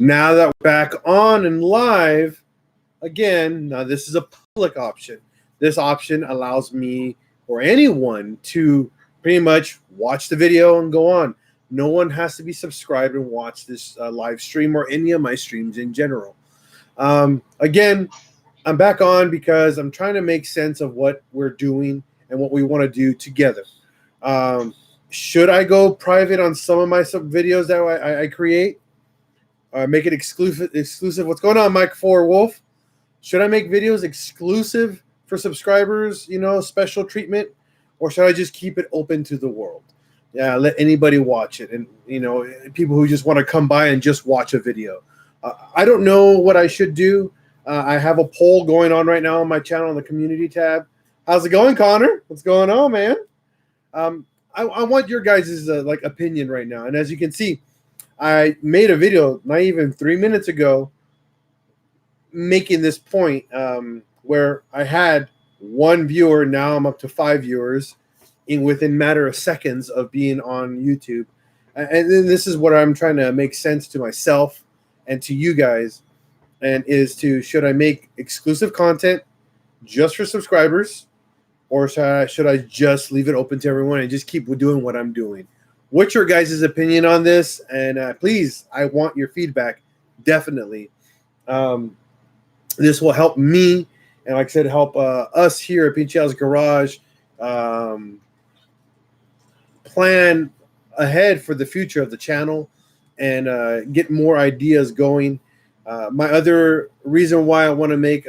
Now that we're back on and live again, now this is a public option. This option allows me or anyone to pretty much watch the video and go on. No one has to be subscribed and watch this live stream or any of my streams in general. Again, I'm back on because I'm trying to make sense of what we're doing and what we want to do together. Should I go private on some of my videos that I create? Make it exclusive. What's going on, Mike 4 Wolf? Should I make videos exclusive for subscribers, special treatment? Or should I just keep it open to the world? Yeah, let anybody watch it. And, people who just want to come by and just watch a video. I don't know what I should do. I have a poll going on right now on my channel on the community tab. How's it going, Connor? What's going on, man? I want your guys' opinion right now. And as you can see, I made a video not even 3 minutes ago making this point where I had one viewer. Now I'm up to 5 viewers within matter of seconds of being on YouTube. And then this is what I'm trying to make sense to myself and to you guys, and should I make exclusive content just for subscribers, or should I just leave it open to everyone and just keep doing what I'm doing? What's your guys' opinion on this? And please, I want your feedback, definitely. This will help me, and like I said, help us here at Pinchel's Garage plan ahead for the future of the channel and get more ideas going. My other reason why I want to make,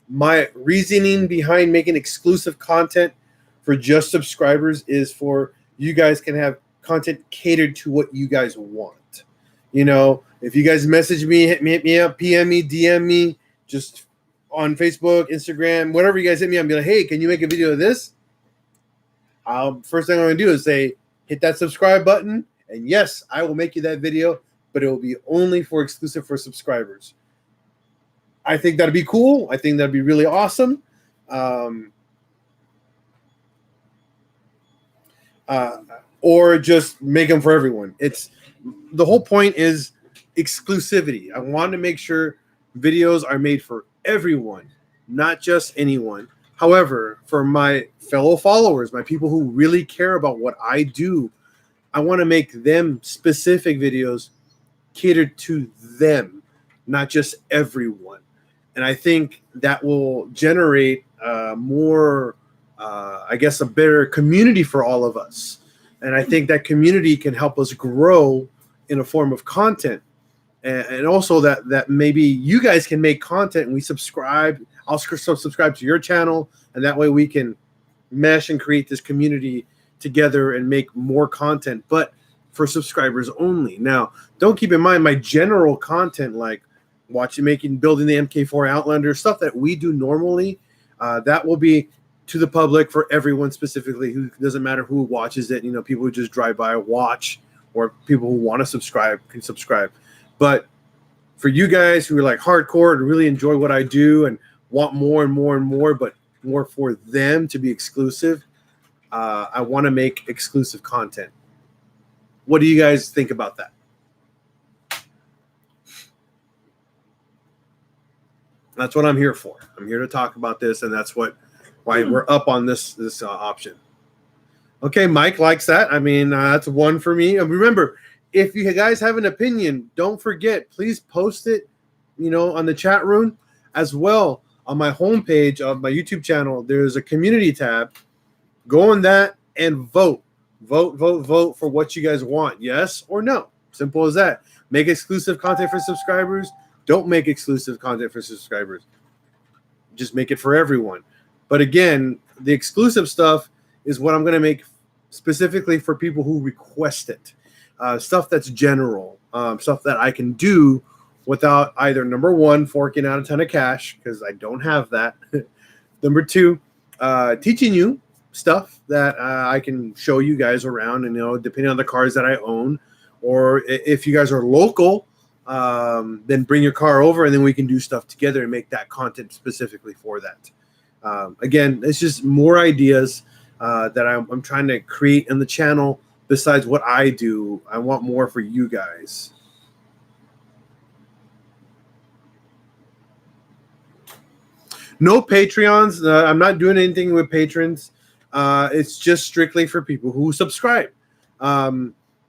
my reasoning behind making exclusive content for just subscribers is for you guys can have content catered to what you guys want. If you guys message me, hit me up, PM me, DM me, just on Facebook, Instagram, whatever you guys hit me, I'll be like, hey, can you make a video of this? First thing I'm going to do is say, hit that subscribe button. And yes, I will make you that video, but it will be only exclusive for subscribers. I think that'd be cool. I think that'd be really awesome. Or just make them for everyone. The whole point is exclusivity. I want to make sure videos are made for everyone, not just anyone. However, for my fellow followers, my people who really care about what I do, I want to make them specific videos catered to them, not just everyone. And I think that will generate more, a better community for all of us. And I think that community can help us grow in a form of content. And also that maybe you guys can make content and we subscribe. I'll subscribe to your channel. And that way we can mesh and create this community together and make more content, but for subscribers only. Now, don't keep in mind my general content like building the MK4 Outlander, stuff that we do normally, that will be to the public for everyone specifically. Who doesn't matter who watches it. People who just drive by watch, or people who want to subscribe can subscribe. But for you guys who are like hardcore and really enjoy what I do and want more and more and more, but more for them to be exclusive, I want to make exclusive content. What do you guys think about that? That's what I'm here for. I'm here to talk about this, and that's why we're up on this option. Okay, Mike likes that. I mean, that's one for me. And remember, if you guys have an opinion, don't forget, please post it, on the chat room as well. On my homepage of my YouTube channel, there's a community tab. Go on that and vote. Vote for what you guys want. Yes or no. Simple as that. Make exclusive content for subscribers. Don't make exclusive content for subscribers. Just make it for everyone. But again, the exclusive stuff is what I'm going to make specifically for people who request it. Stuff that's general. Stuff that I can do without either, number one, forking out a ton of cash, because I don't have that. Number two, teaching you stuff that I can show you guys around, and depending on the cars that I own, or if you guys are local, then bring your car over and then we can do stuff together and make that content specifically for that. Again, it's just more ideas that I'm trying to create in the channel besides what I do. I want more for you guys. No Patreons. I'm not doing anything with patrons. It's just strictly for people who subscribe.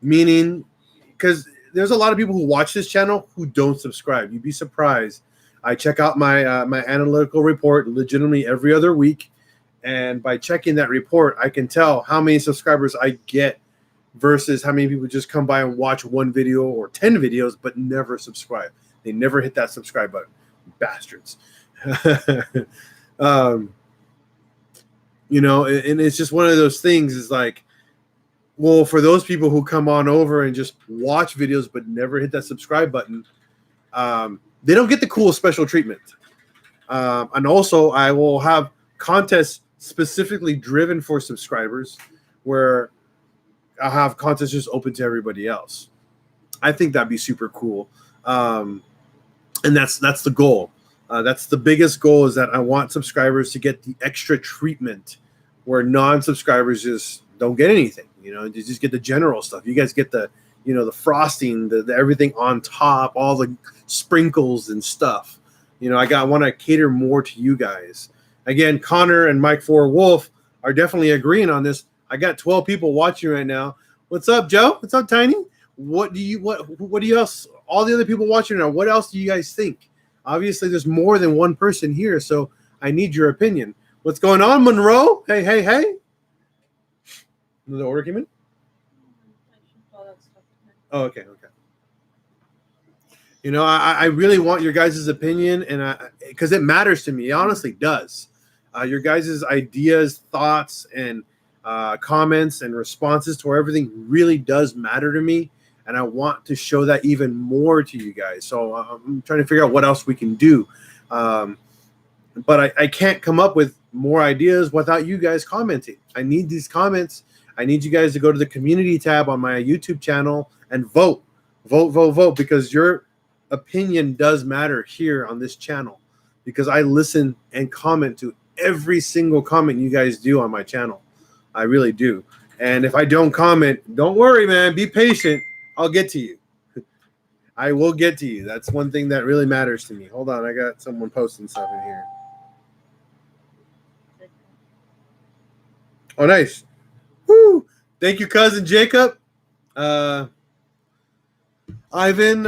Meaning, because there's a lot of people who watch this channel who don't subscribe. You'd be surprised. I check out my my analytical report legitimately every other week, and by checking that report, I can tell how many subscribers I get versus how many people just come by and watch one video or 10 videos but never subscribe. They never hit that subscribe button. Bastards. You know, and it's just one of those things is like, well, for those people who come on over and just watch videos but never hit that subscribe button, they don't get the cool special treatment. And also, I will have contests specifically driven for subscribers where I'll have contests just open to everybody else. I think that'd be super cool. And that's the goal. That's the biggest goal, is that I want subscribers to get the extra treatment where non-subscribers just don't get anything. You know, you just get the general stuff. You guys get the, you know, the frosting, the everything on top, all the sprinkles and stuff. You know, I want to cater more to you guys. Again, Connor and Mike 4 Wolf are definitely agreeing on this. I got 12 people watching right now. What's up, Joe? What's up, Tiny? What do you else? All the other people watching now, what else do you guys think? Obviously, there's more than one person here, so I need your opinion. What's going on, Monroe? Hey. The order came in? Oh, okay. You know, I really want your guys' opinion, and because it matters to me. It honestly does. Your guys' ideas, thoughts, and comments and responses to everything really does matter to me. And I want to show that even more to you guys. So I'm trying to figure out what else we can do. But I can't come up with more ideas without you guys commenting. I need these comments. I need you guys to go to the community tab on my YouTube channel and vote, because your opinion does matter here on this channel, because I listen and comment to every single comment you guys do on my channel. I really do. And if I don't comment, don't worry, man. Be patient. I'll get to you. I will get to you. That's one thing that really matters to me. Hold on. I got someone posting stuff in here. Oh, nice. Woo. Thank you, cousin Jacob. Ivan,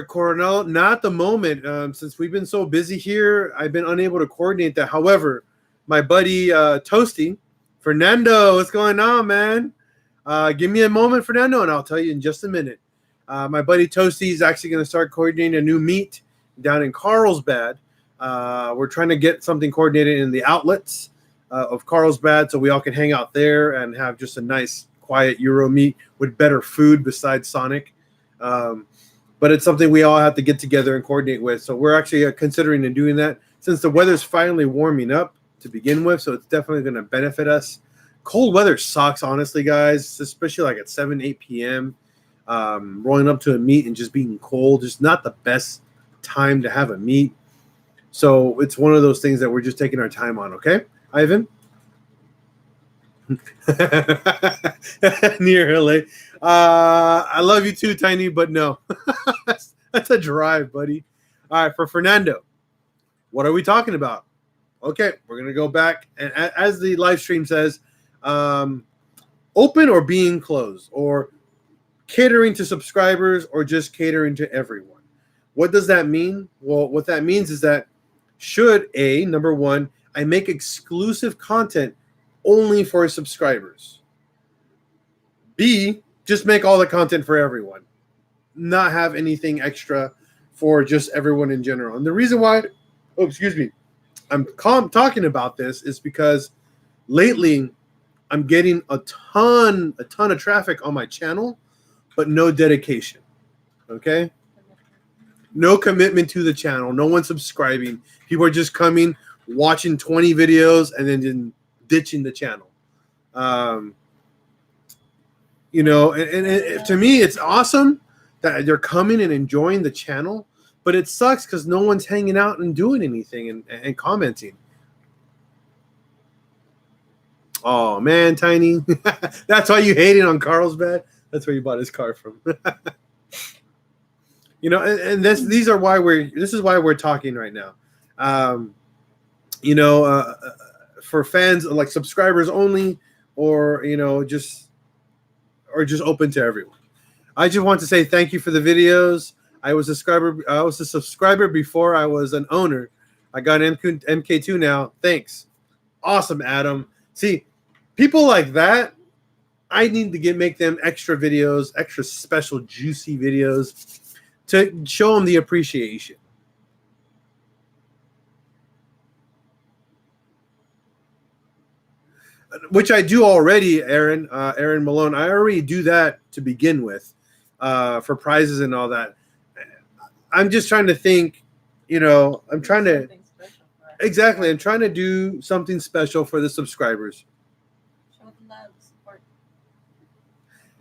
Coronel, not at the moment. Since we've been so busy here, I've been unable to coordinate that. However, my buddy Toasty, Fernando, what's going on, man? Give me a moment, Fernando, and I'll tell you in just a minute. My buddy Toasty is actually going to start coordinating a new meet down in Carlsbad. We're trying to get something coordinated in the outlets of Carlsbad so we all can hang out there and have just a nice, quiet Euro meet with better food besides Sonic. But it's something we all have to get together and coordinate with. So we're actually considering doing that since the weather's finally warming up to begin with. So it's definitely going to benefit us. Cold weather sucks, honestly, guys, especially like at 7, 8 p.m. Rolling up to a meet and just being cold is not the best time to have a meet. So it's one of those things that we're just taking our time on, okay, Ivan? Near LA. I love you too, Tiny, but no. That's a drive, buddy. All right, for Fernando, what are we talking about? Okay, we're going to go back. And as the live stream says, open or being closed, or catering to subscribers, or just catering to everyone. What does that mean? Well, what that means is that should number one, I make exclusive content only for subscribers. B, just make all the content for everyone. Not have anything extra for just everyone in general. And the reason why, I'm talking about this is because lately I'm getting a ton of traffic on my channel, but no dedication. Okay? No commitment to the channel. No one subscribing. People are just coming, watching 20 videos, and then ditching the channel. You know, and to me, it's awesome that they're coming and enjoying the channel, but it sucks because no one's hanging out and doing anything and commenting. Oh, man, Tiny. That's why you hated on Carlsbad. That's where you bought his car from. You know, and this is why we're talking right now. you know, for fans, like subscribers only, or just open to everyone. I just want to say thank you for the videos. I was a subscriber. I was a subscriber before I was an owner. I got MK2 now. Thanks. Awesome, Adam. See, people like that, I need to make them extra videos, extra special juicy videos to show them the appreciation. Which I do already, Aaron Malone. I already do that to begin with, for prizes and all that. I'm just trying to think, I'm trying to exactly. I'm trying to do something special for the subscribers. Show them love, support.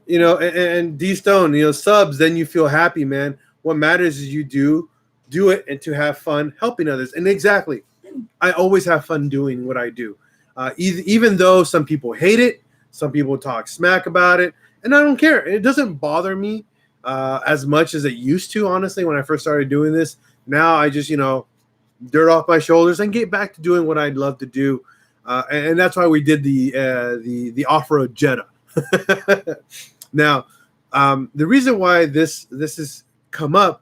And D Stone, subs. Then you feel happy, man. What matters is you do it and to have fun helping others. And exactly, I always have fun doing what I do. Even though some people hate it, some people talk smack about it, and I don't care. It doesn't bother me as much as it used to, honestly, when I first started doing this. Now I just, dirt off my shoulders and get back to doing what I'd love to do. And that's why we did the off-road Jetta. Now, the reason why this has come up,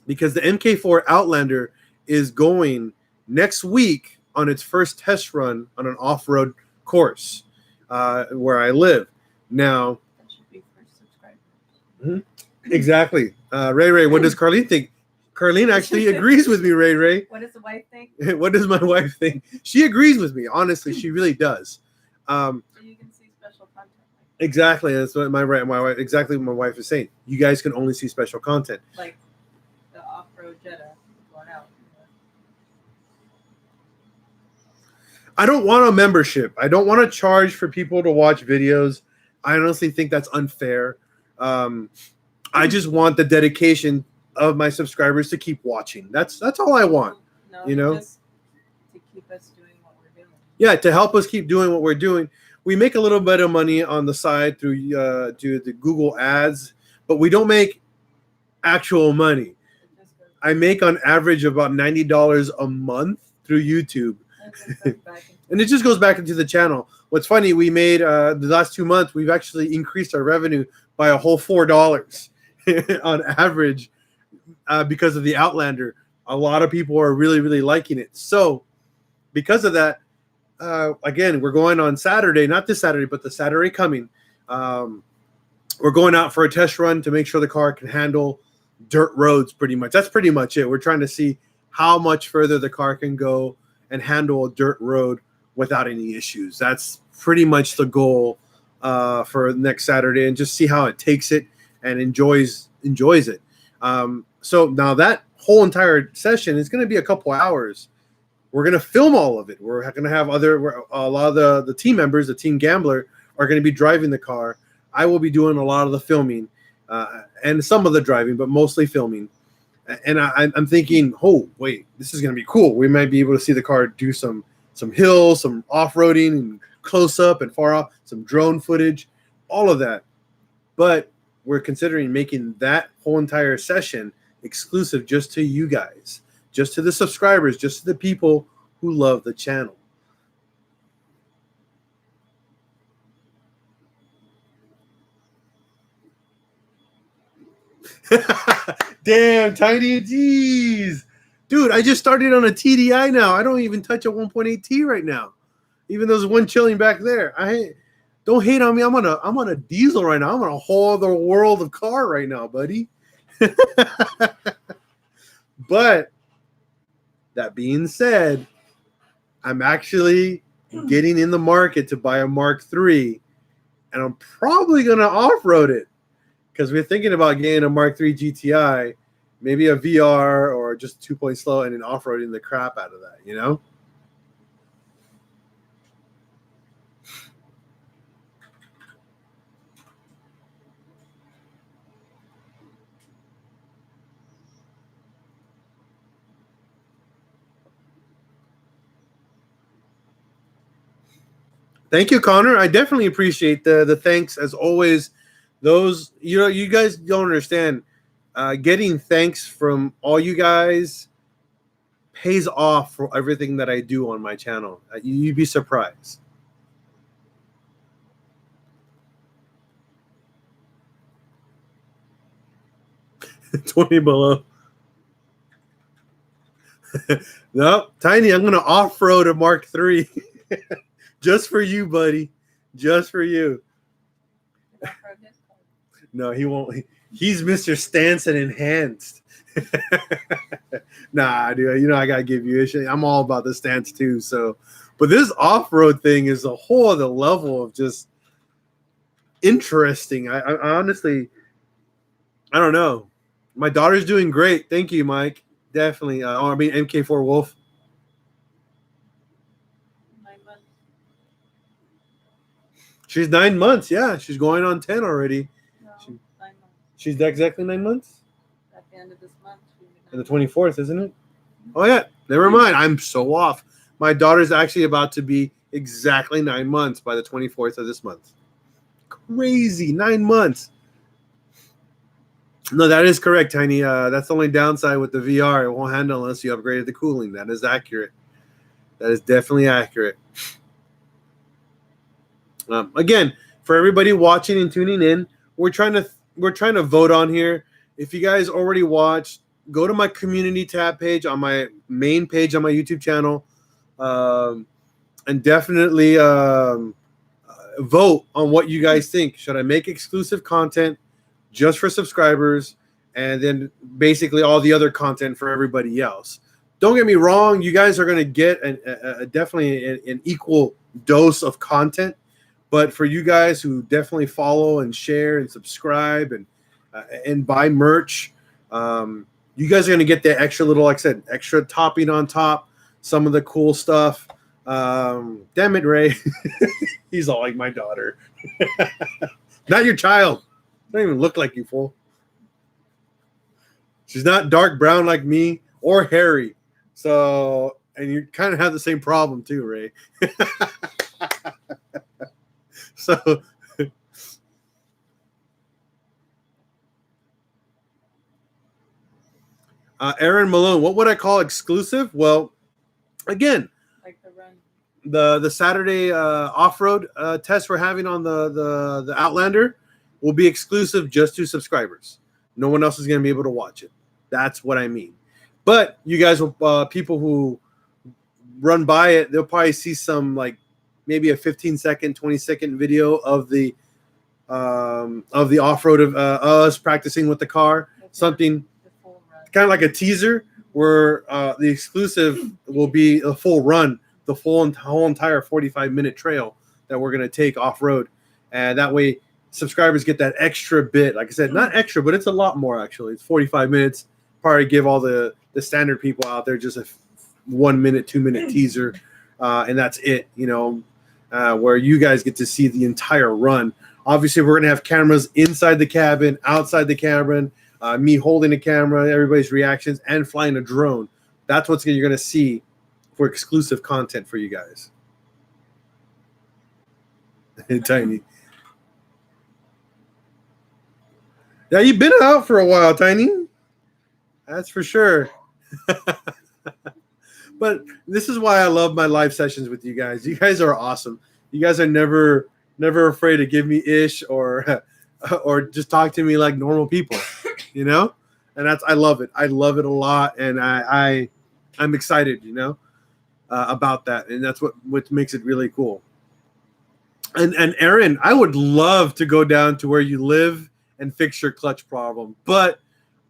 because the MK4 Outlander is going next week on its first test run on an off-road course where I live. Now, that should be for subscribers. Exactly. Ray, what does Carlene think? Carlene actually agrees with me, Ray. What does the wife think? What does my wife think? She agrees with me. Honestly, she really does. So you can see special content. Exactly. That's what my wife. Exactly what my wife is saying. You guys can only see special content. Like the off-road Jetta going out. I don't want a membership. I don't want to charge for people to watch videos. I honestly think that's unfair. I just want the dedication of my subscribers to keep watching. That's all I want. No, just to keep us doing what we're doing. Yeah, to help us keep doing what we're doing. We make a little bit of money on the side through the Google ads, but we don't make actual money. I make on average about $90 a month through YouTube. And it just goes back into the channel. What's funny, we made the last 2 months, we've actually increased our revenue by a whole $4 on average because of the Outlander. A lot of people are really, really liking it. So because of that, again, we're going on Saturday, not this Saturday, but the Saturday coming. We're going out for a test run to make sure the car can handle dirt roads pretty much. That's pretty much it. We're trying to see how much further the car can go and handle a dirt road without any issues. That's pretty much the goal for next Saturday, and just see how it takes it and enjoys it. So now that whole entire session is going to be a couple hours. We're going to film all of it. We're going to have a lot of the team members, the Team Gambler, are going to be driving the car. I will be doing a lot of the filming and some of the driving, but mostly filming. And I'm thinking, oh, wait, this is going to be cool. We might be able to see the car do some hills, some off-roading and close up and far off, some drone footage, all of that. But we're considering making that whole entire session exclusive just to you guys, just to the subscribers, just to the people who love the channel. Damn, Tiny, jeez. Dude, I just started on a TDI now. I don't even touch a 1.8T right now, even though there's one chilling back there. Don't hate on me. I'm on a diesel right now. I'm on a whole other world of car right now, buddy. But that being said, I'm actually getting in the market to buy a Mark III, and I'm probably going to off-road it because we're thinking about getting a Mark III GTI, maybe a VR or just 2-point slow, and then off-roading the crap out of that, you know? Thank you, Connor. I definitely appreciate the thanks as always. Those, you guys don't understand. Getting thanks from all you guys pays off for everything that I do on my channel. You'd be surprised. $20 below. No, Tiny, I'm gonna off-road a Mark III. Just for you, buddy. Just for you. No, he won't. He's Mr. Stanson enhanced. Nah, dude. You know I gotta give you a shit. I'm all about the stance too. So, but this off-road thing is a whole other level of just interesting. I honestly, I don't know. My daughter's doing great. Thank you, Mike. Definitely. I mean, MK4 Wolf. 9 months. She's 9 months. Yeah, she's going on 10 already. No, 9 months. She's exactly 9 months? At the end of this month. And the 24th, isn't it? Oh, yeah. Never mind. I'm so off. My daughter's actually about to be exactly 9 months by the 24th of this month. Crazy. 9 months. No, that is correct, Tiny. That's the only downside with the VR. It won't handle unless you upgraded the cooling. That is accurate. That is definitely accurate. Again, for everybody watching and tuning in, we're trying to vote on here. If you guys already watched, go to my community tab page on my main page on my YouTube channel, and definitely vote on what you guys think. Should I make exclusive content just for subscribers, and then basically all the other content for everybody else? Don't get me wrong, you guys are going to get definitely an equal dose of content, but for you guys who definitely follow and share and subscribe and buy merch, you guys are going to get the extra little, like I said, extra topping on top, some of the cool stuff. Damn it, Ray. He's all like my daughter. Not your child. Don't even look like you, fool. She's not dark brown like me or hairy. So, and you kind of have the same problem too, Ray. So, Aaron Malone, what would I call exclusive? Well, again, Like the run. the Saturday off-road test we're having on the Outlander will be exclusive just to subscribers. No one else is going to be able to watch it. That's what I mean. But you guys will, people who run by it, they'll probably see some, like maybe a 15-second, 20-second video of the off-road of us practicing with the car. Something kind of like a teaser where the exclusive will be a full run, the whole entire 45-minute trail that we're going to take off-road. And that way subscribers get that extra bit. Like I said, not extra, but it's a lot more actually. It's 45 minutes. Probably give all the standard people out there just a 1 minute, 2 minute teaser, and that's it. You know, where you guys get to see the entire run. Obviously, we're gonna have cameras inside the cabin, outside the cabin, me holding a camera, everybody's reactions, and flying a drone. That's what you're gonna see for exclusive content for you guys. Tiny. Yeah, you've been out for a while, Tiny. That's for sure. But this is why I love my live sessions with you guys. You guys are awesome. You guys are never afraid to give me ish or just talk to me like normal people, you know? And I love it. I love it a lot, and I'm excited, you know, about that. And that's what makes it really cool. And Aaron, I would love to go down to where you live and fix your clutch problem, but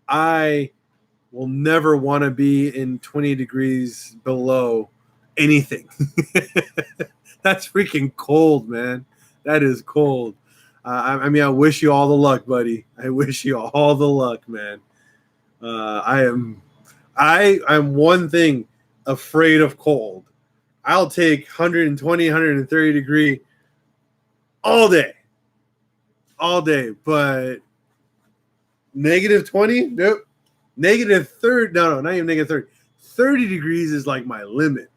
I will never want to be in 20 degrees below anything. That's freaking cold, man. That is cold. I mean, I wish you all the luck, buddy. I wish you all the luck, man. I am one thing afraid of cold. I'll take 120, 130 degree all day, but negative 20, nope. Negative 30, no, not even negative 30. 30 degrees is like my limit.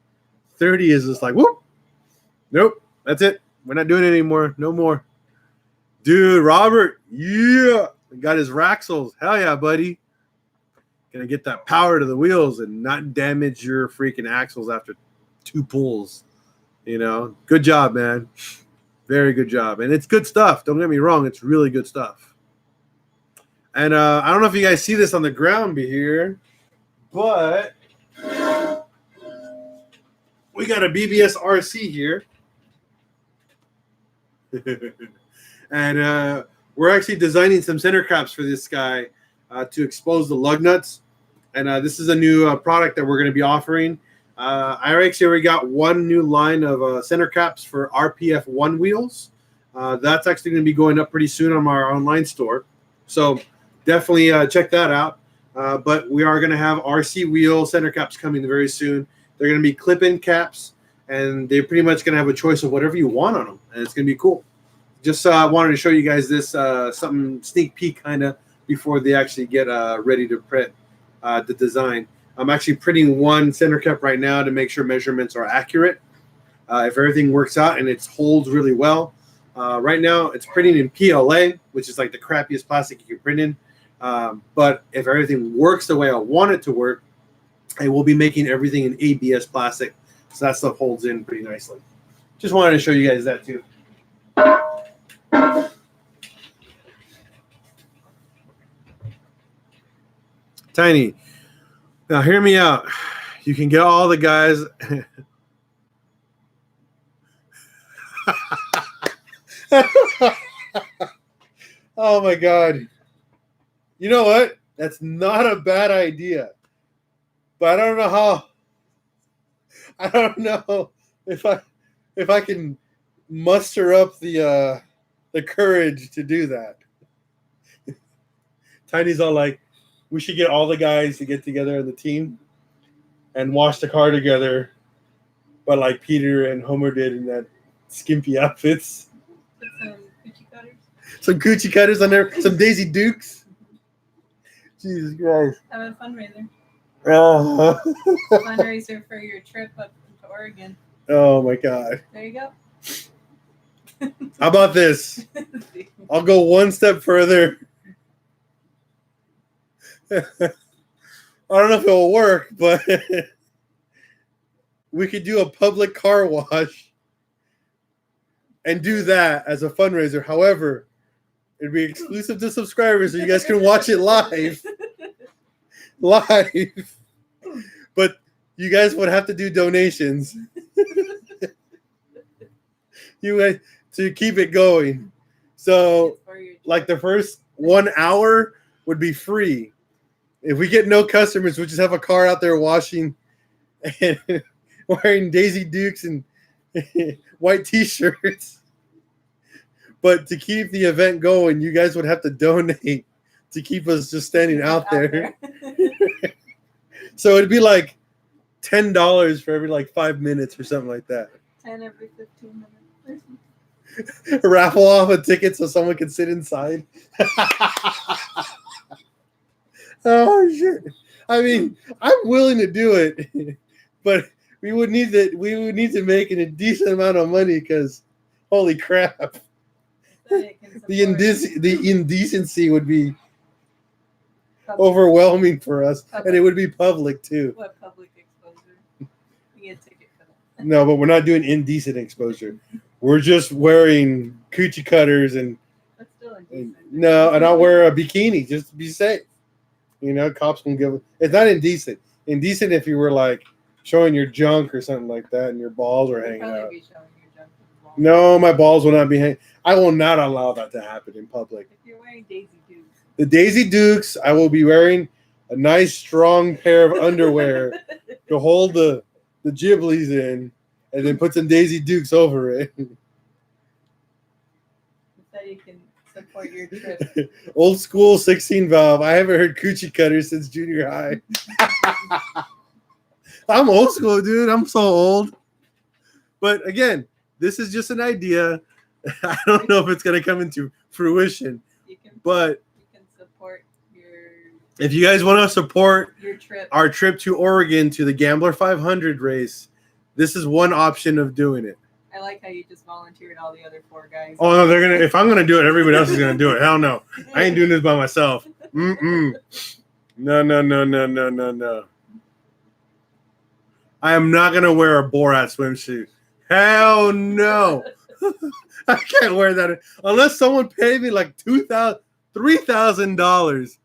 30 is just like, whoop. Nope, that's it. We're not doing it anymore. No more. Dude, Robert, yeah. Got his Raxels. Hell yeah, buddy. Gonna get that power to the wheels and not damage your freaking axles after 2 pulls. You know, good job, man. Very good job. And it's good stuff. Don't get me wrong. It's really good stuff. And I don't know if you guys see this on the ground here, but we got a BBS RC here. And we're actually designing some center caps for this guy to expose the lug nuts. And this is a new product that we're going to be offering. I actually already got one new line of center caps for RPF 1 wheels. That's actually going to be going up pretty soon on our online store. So definitely check that out. But we are going to have RC wheel center caps coming very soon. They're going to be clip-in caps, and they're pretty much going to have a choice of whatever you want on them. And it's going to be cool. Just wanted to show you guys this, something sneak peek kind of before they actually get ready to print the design. I'm actually printing one center cap right now to make sure measurements are accurate. If everything works out and it holds really well. Right now, it's printing in PLA, which is like the crappiest plastic you can print in. But if everything works the way I want it to work, I will be making everything in ABS plastic. So that stuff holds in pretty nicely. Just wanted to show you guys that too. Tiny. Now, hear me out. You can get all the guys. Oh, my God. You know what? That's not a bad idea. But I don't know how. I don't know if I can muster up the courage to do that. Tiny's all like, we should get all the guys to get together in the team and wash the car together, but like Peter and Homer did in that skimpy outfits. Some coochie cutters. Some coochie cutters on there. Some Daisy Dukes. Jesus Christ. Have a fundraiser. Uh, Fundraiser for your trip up to Oregon. oh my God. There you go. How about this? I'll go one step further. I don't know if it'll work, but we could do a public car wash and do that as a fundraiser. However, it'd be exclusive to subscribers, so you guys can watch it live. But you guys would have to do donations. You guys to keep it going. So, like the first 1 hour would be free. If we get no customers, we'll just have a car out there washing and wearing Daisy Dukes and white T-shirts. But to keep the event going, you guys would have to donate to keep us just standing out there. So it'd be like $10 for every like 5 minutes or something like that. 10 every 15 minutes. Raffle off a ticket so someone can sit inside. Oh shit! I mean, I'm willing to do it, but we would need to make a decent amount of money because, holy crap, the indecency would be overwhelming for us, and it would be public too. What public exposure? You get a ticket for that. No, but we're not doing indecent exposure. We're just wearing coochie cutters and That's still indecent. no, and I'll wear a bikini just to be safe. You know, cops won't give. It's not indecent. Indecent if you were like showing your junk or something like that, and your balls are hanging out. Be showing your junk and balls. No, my balls will not be hanging. I will not allow that to happen in public. If you're wearing Daisy Dukes. The Daisy Dukes, I will be wearing a nice, strong pair of underwear to hold the Ghiblies in, and then put some Daisy Dukes over it. So you can support your trip. Old school 16 valve. I haven't heard coochie cutters since junior high. I'm old school, dude. I'm so old. But again, this is just an idea. I don't know if it's going to come into fruition. But you can support your. If you guys want to support your trip, our trip to Oregon to the Gambler 500 race, this is one option of doing it. I like how you just volunteered all the other 4 guys. Oh no, they're gonna. If I'm gonna do it, everybody else is gonna do it. Hell no, I ain't doing this by myself. No, no, no, no, no, no, no. I am not gonna wear a Borat swimsuit. Hell no. I can't wear that unless someone paid me like $2,000, $3,000.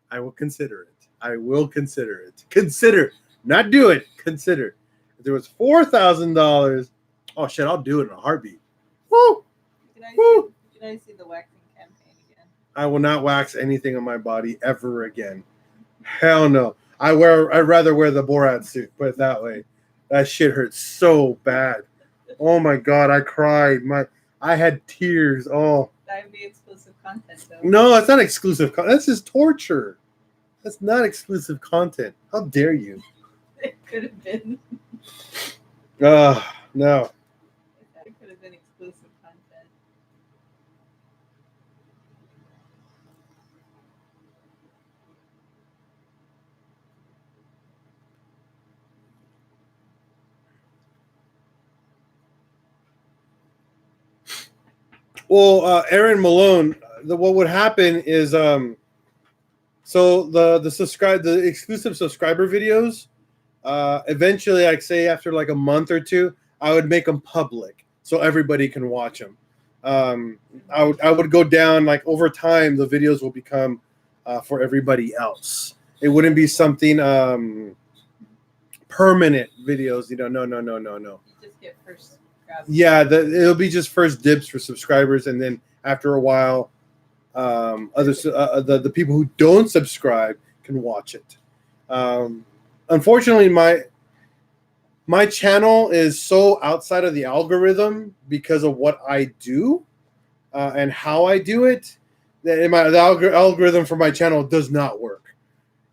I will consider it. I will consider it. Consider, not do it. Consider. If there was $4,000, oh shit, I'll do it in a heartbeat. Woo! Can I see the waxing campaign again? I will not wax anything on my body ever again. Hell no. I'd rather wear the Borat suit. Put it that way. That shit hurts so bad. Oh my god, I cried. I had tears. Oh. That would be exclusive content, though. No, that's not exclusive content. That's just torture. That's not exclusive content. How dare you? It could have been. No. It could have been exclusive content. Well, Aaron Malone, what would happen is so the exclusive subscriber videos, eventually, I'd say after like a month or two, I would make them public so everybody can watch them. I would go down, like over time, the videos will become for everybody else. It wouldn't be something permanent videos. No. You just get first grabs. Yeah, it'll be just first dibs for subscribers, and then after a while, the people who don't subscribe can watch it. Unfortunately, my channel is so outside of the algorithm because of what I do and how I do it, that the algorithm for my channel does not work.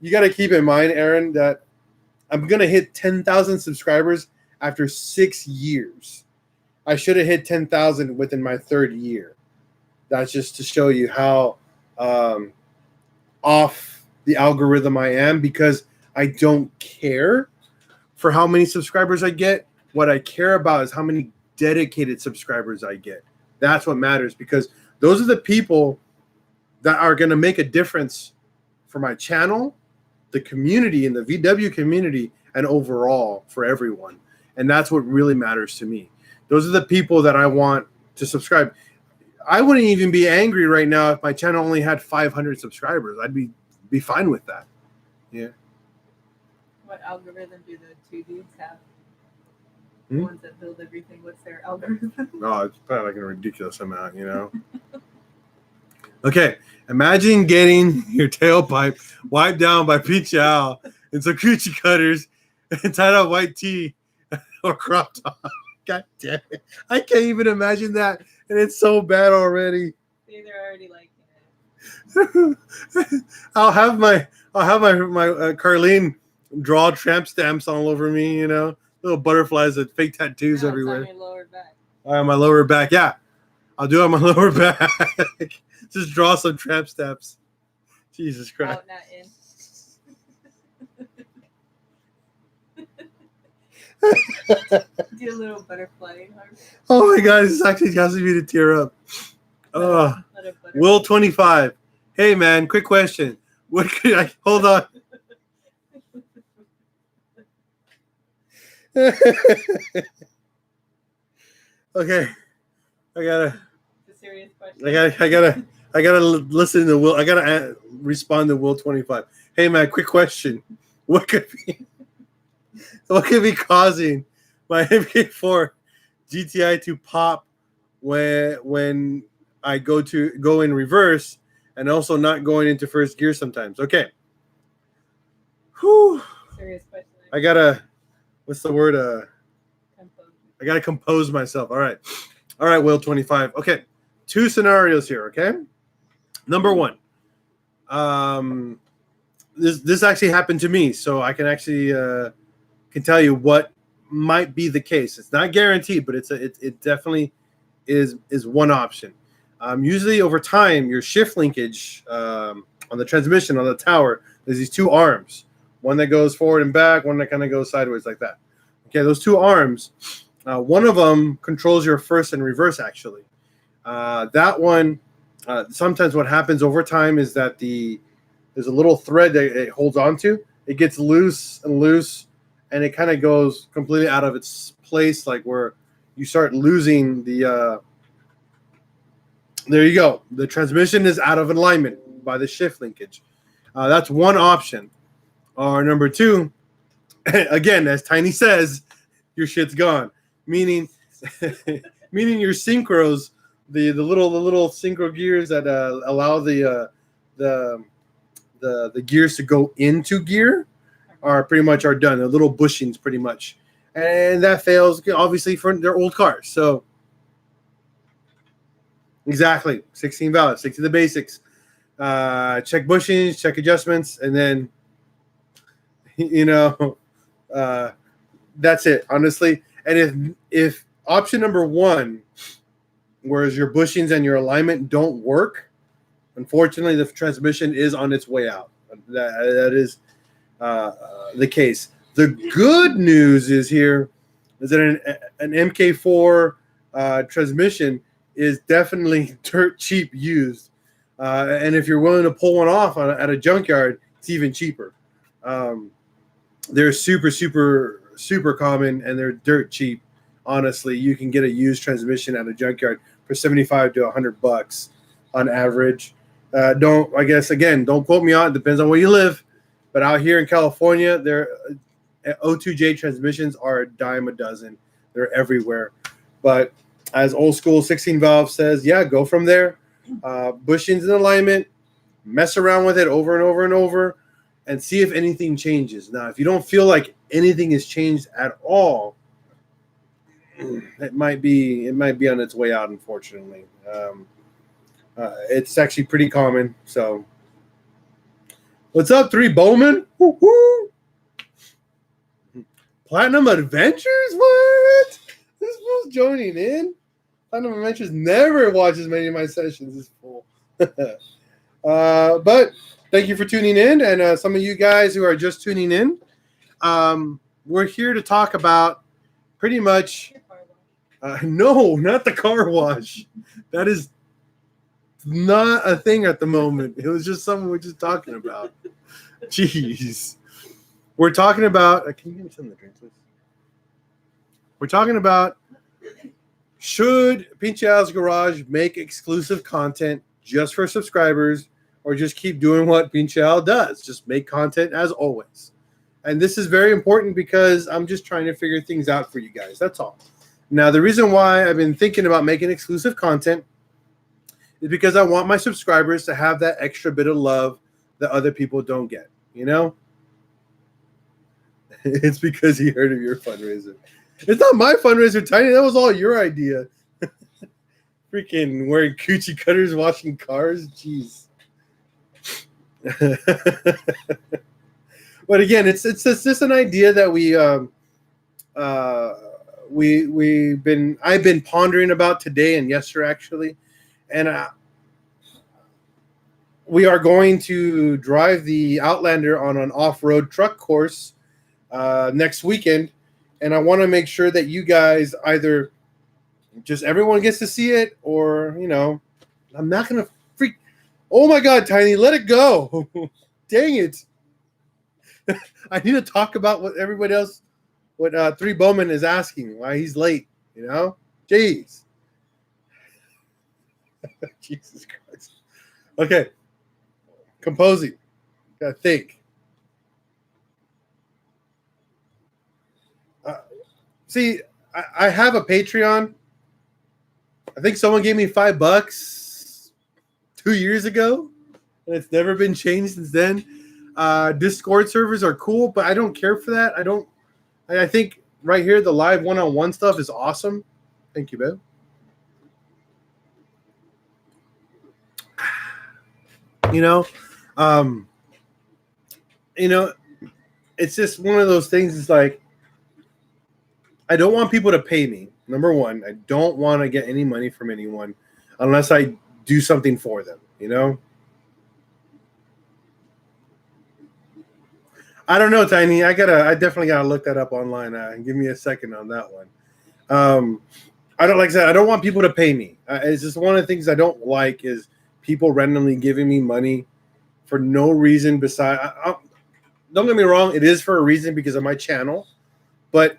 You got to keep in mind, Aaron, that I'm going to hit 10,000 subscribers after 6 years. I should have hit 10,000 within my third year. That's just to show you how off the algorithm I am, because I don't care for how many subscribers I get. What I care about is how many dedicated subscribers I get. That's what matters, because those are the people that are going to make a difference for my channel, the community, and the VW community, and overall for everyone. And that's what really matters to me. Those are the people that I want to subscribe. I wouldn't even be angry right now if my channel only had 500 subscribers. I'd be fine with that. Yeah. What algorithm do the two dudes have? Hmm? The ones that build everything. What's their algorithm? Oh, it's probably like a ridiculous amount, Okay, imagine getting your tailpipe wiped down by Pete Chow and some coochie cutters and tied up white tee or crop top. God damn it. I can't even imagine that, and it's so bad already. See, they're already liking it. I'll have my Carlene draw tramp stamps all over me, little butterflies and fake tattoos everywhere. It's on your lower back. On my lower back, yeah. I'll do it on my lower back. Just draw some tramp stamps. Jesus Christ. Out, not in. Do a little butterfly. Oh my God, this actually causing me to tear up. Will 25. Hey man, quick question. What could I hold on? Okay. I gotta serious question. I gotta listen to Will. I gotta respond to Will 25. Hey man, quick question. What could be causing my MK4 GTI to pop when I go in reverse, and also not going into first gear sometimes? Okay. Whew. Serious question. I gotta. What's the word? Compose. I gotta compose myself. All right, Will 25. Okay, 2 scenarios here. Okay, number 1. This actually happened to me, so I can actually can tell you what might be the case. It's not guaranteed, but it definitely is one option. Usually over time, your shift linkage on the transmission on the tower, there's these 2 arms. One that goes forward and back, one that kind of goes sideways like that. Okay, those 2 arms, one of them controls your first and reverse, actually. That one, sometimes what happens over time is that the there's a little thread that it holds onto. It gets loose, and it kind of goes completely out of its place, like where you start losing the. There you go. The transmission is out of alignment by the shift linkage. That's one option. Or number two, again, as Tiny says, your shit's gone. Meaning your synchros, the little synchro gears that allow the gears to go into gear are done. They're little bushings pretty much, and that fails obviously for their old cars. So exactly 16 valve, stick to the basics. Check bushings, check adjustments, and then that's it, honestly. And if option number one, whereas your bushings and your alignment don't work, unfortunately, the transmission is on its way out. That is the case. The good news is that an MK4 transmission is definitely dirt cheap used. And if you're willing to pull one off at a junkyard, it's even cheaper. They're super, super, super common, and they're dirt cheap. Honestly, you can get a used transmission at a junkyard for $75 to $100 on average. Don't quote me on it. Depends on where you live. But out here in California, their O2J transmissions are a dime a dozen. They're everywhere. But as old school 16 valve says, yeah, go from there. Bushings and alignment, mess around with it over and over and over, and see if anything changes. Now, if you don't feel like anything has changed at all, it might be on its way out, unfortunately. It's actually pretty common. So, what's up, 3 Bowman? Woo-hoo! Platinum Adventures? What? This fool's joining in. Platinum Adventures never watches many of my sessions. This fool. But thank you for tuning in, and some of you guys who are just tuning in, we're here to talk about pretty much. No, not the car wash. That is not a thing at the moment. It was just something we're just talking about. Jeez. We're talking about. Can you give me some of the drinks, please? We're talking about, should Pinche Al's Garage make exclusive content just for subscribers, or just keep doing what Pinche Al does? Just make content as always. And this is very important because I'm just trying to figure things out for you guys. That's all. Now, the reason why I've been thinking about making exclusive content is because I want my subscribers to have that extra bit of love that other people don't get, you know? It's because he heard of your fundraiser. It's not my fundraiser, Tiny. That was all your idea. Freaking wearing coochie cutters, washing cars. Jeez. But again, it's just an idea that I've been pondering about today and yesterday, actually. And we are going to drive the Outlander on an off-road truck course next weekend. And I want to make sure that you guys either just everyone gets to see it, or, I'm not going to freak. Oh my God, Tiny, let it go. Dang it. I need to talk about what everybody else, what 3 Bowman is asking, why he's late, Jeez. Jesus Christ. Okay. Composing. Gotta think. See, I have a Patreon. I think someone gave me $5 2 years ago, and it's never been changed since then. Discord servers are cool, but I don't care for that. I think right here, the live one-on-one stuff is awesome. Thank you, babe. It's just one of those things. It's like, I don't want people to pay me. Number one, I don't want to get any money from anyone unless I do something for them, I don't know, Tiny. I definitely gotta look that up online. Give me a second on that one. I don't want people to pay me. It's just one of the things I don't like is people randomly giving me money for no reason beside. Don't get me wrong, it is for a reason because of my channel, but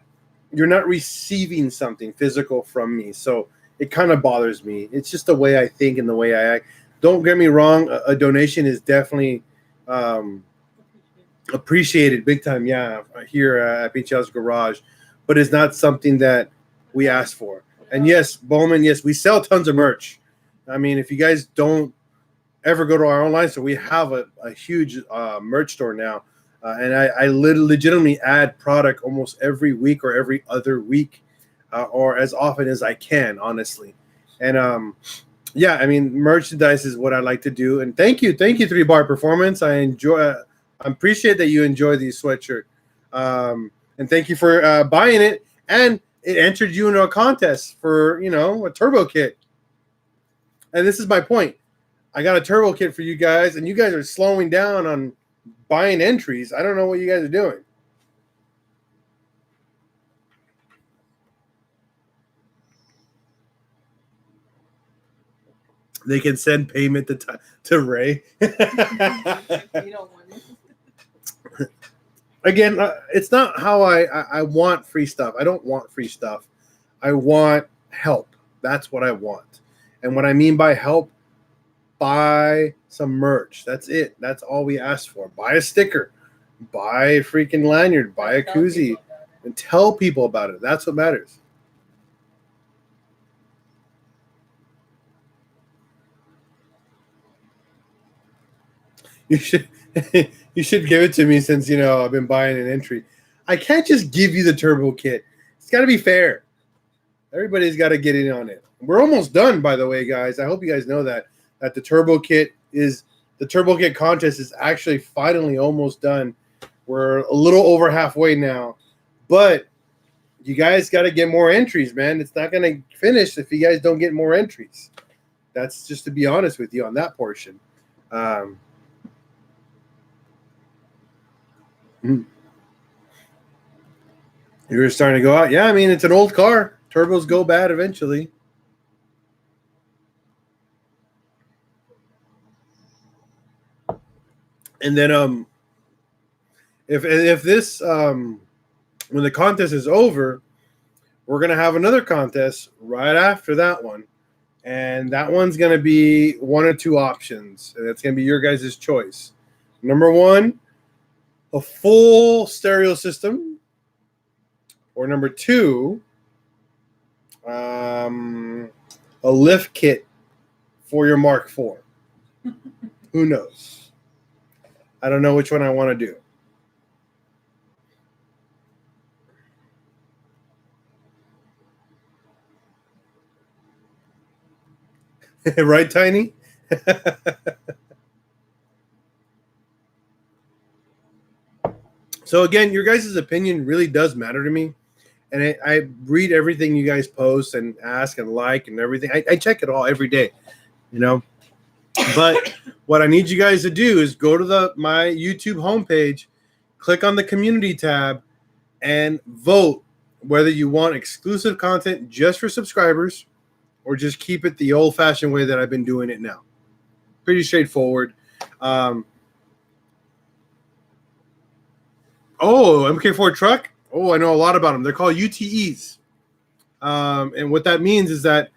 you're not receiving something physical from me, so it kind of bothers me. It's just the way I think and the way I act. Don't get me wrong, a donation is definitely appreciated big time, yeah, here at Pinchel's Garage, but it's not something that we ask for. And yes, Bowman, yes, we sell tons of merch. I mean, if you guys don't ever go to our online store, we have a huge merch store now. And I legitimately add product almost every week or every other week, or as often as I can, honestly. And yeah, I mean, merchandise is what I like to do. And thank you, 3 Bar Performance. I appreciate that you enjoy the sweatshirt, and thank you for buying it. And it entered you into a contest for a turbo kit. And this is my point. I got a turbo kit for you guys, and you guys are slowing down on buying entries. I don't know what you guys are doing. They can send payment to Ray. You don't want it. Again, it's not how I want free stuff. I don't want free stuff. I want help. That's what I want. And what I mean by help, buy some merch. That's it. That's all we ask for. Buy a sticker. Buy a freaking lanyard. Buy a koozie. And tell people about it. That's what matters. You should give it to me since I've been buying an entry. I can't just give you the turbo kit. It's got to be fair. Everybody's got to get in on it. We're almost done, by the way, guys. I hope you guys know that the turbo kit contest is actually finally almost done. We're a little over halfway now, but you guys got to get more entries, man. It's not going to finish if you guys don't get more entries. That's just to be honest with you on that portion. You're starting to go out. Yeah, I mean, it's an old car. Turbos go bad eventually. And then if this when the contest is over, we're gonna have another contest right after that one. And that one's gonna be one or two options, and it's gonna be your guys' choice. Number one, a full stereo system, or number two, a lift kit for your Mark IV. Who knows? I don't know which one I want to do. Right, Tiny? So again, your guys' opinion really does matter to me. And I read everything you guys post and ask and like and everything. I check it all every day, But what I need you guys to do is go to my YouTube homepage, click on the community tab, and vote whether you want exclusive content just for subscribers or just keep it the old-fashioned way that I've been doing it now. Pretty straightforward. Oh, MK4 truck? Oh, I know a lot about them. They're called UTEs. And what that means is that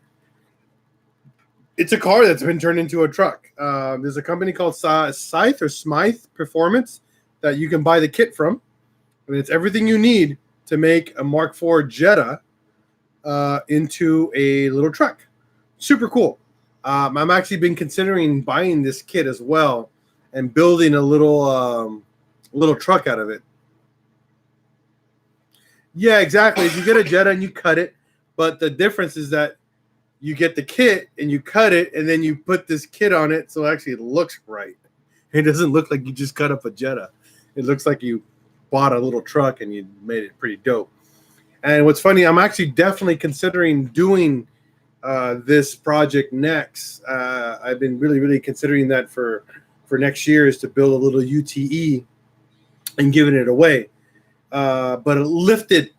it's a car that's been turned into a truck. There's a company called Scythe or Smythe Performance that you can buy the kit from. And it's everything you need to make a Mark IV Jetta into a little truck. Super cool. I'm actually been considering buying this kit as well and building a little truck out of it. Yeah, exactly. If you get a Jetta and you cut it, but the difference is that you get the kit and you cut it and then you put this kit on it so actually it looks right. It doesn't look like you just cut up a Jetta. It looks like you bought a little truck and you made it pretty dope. And what's funny, I'm actually definitely considering doing this project next. I've been really, really considering that for next year is to build a little UTE and giving it away. But a lifted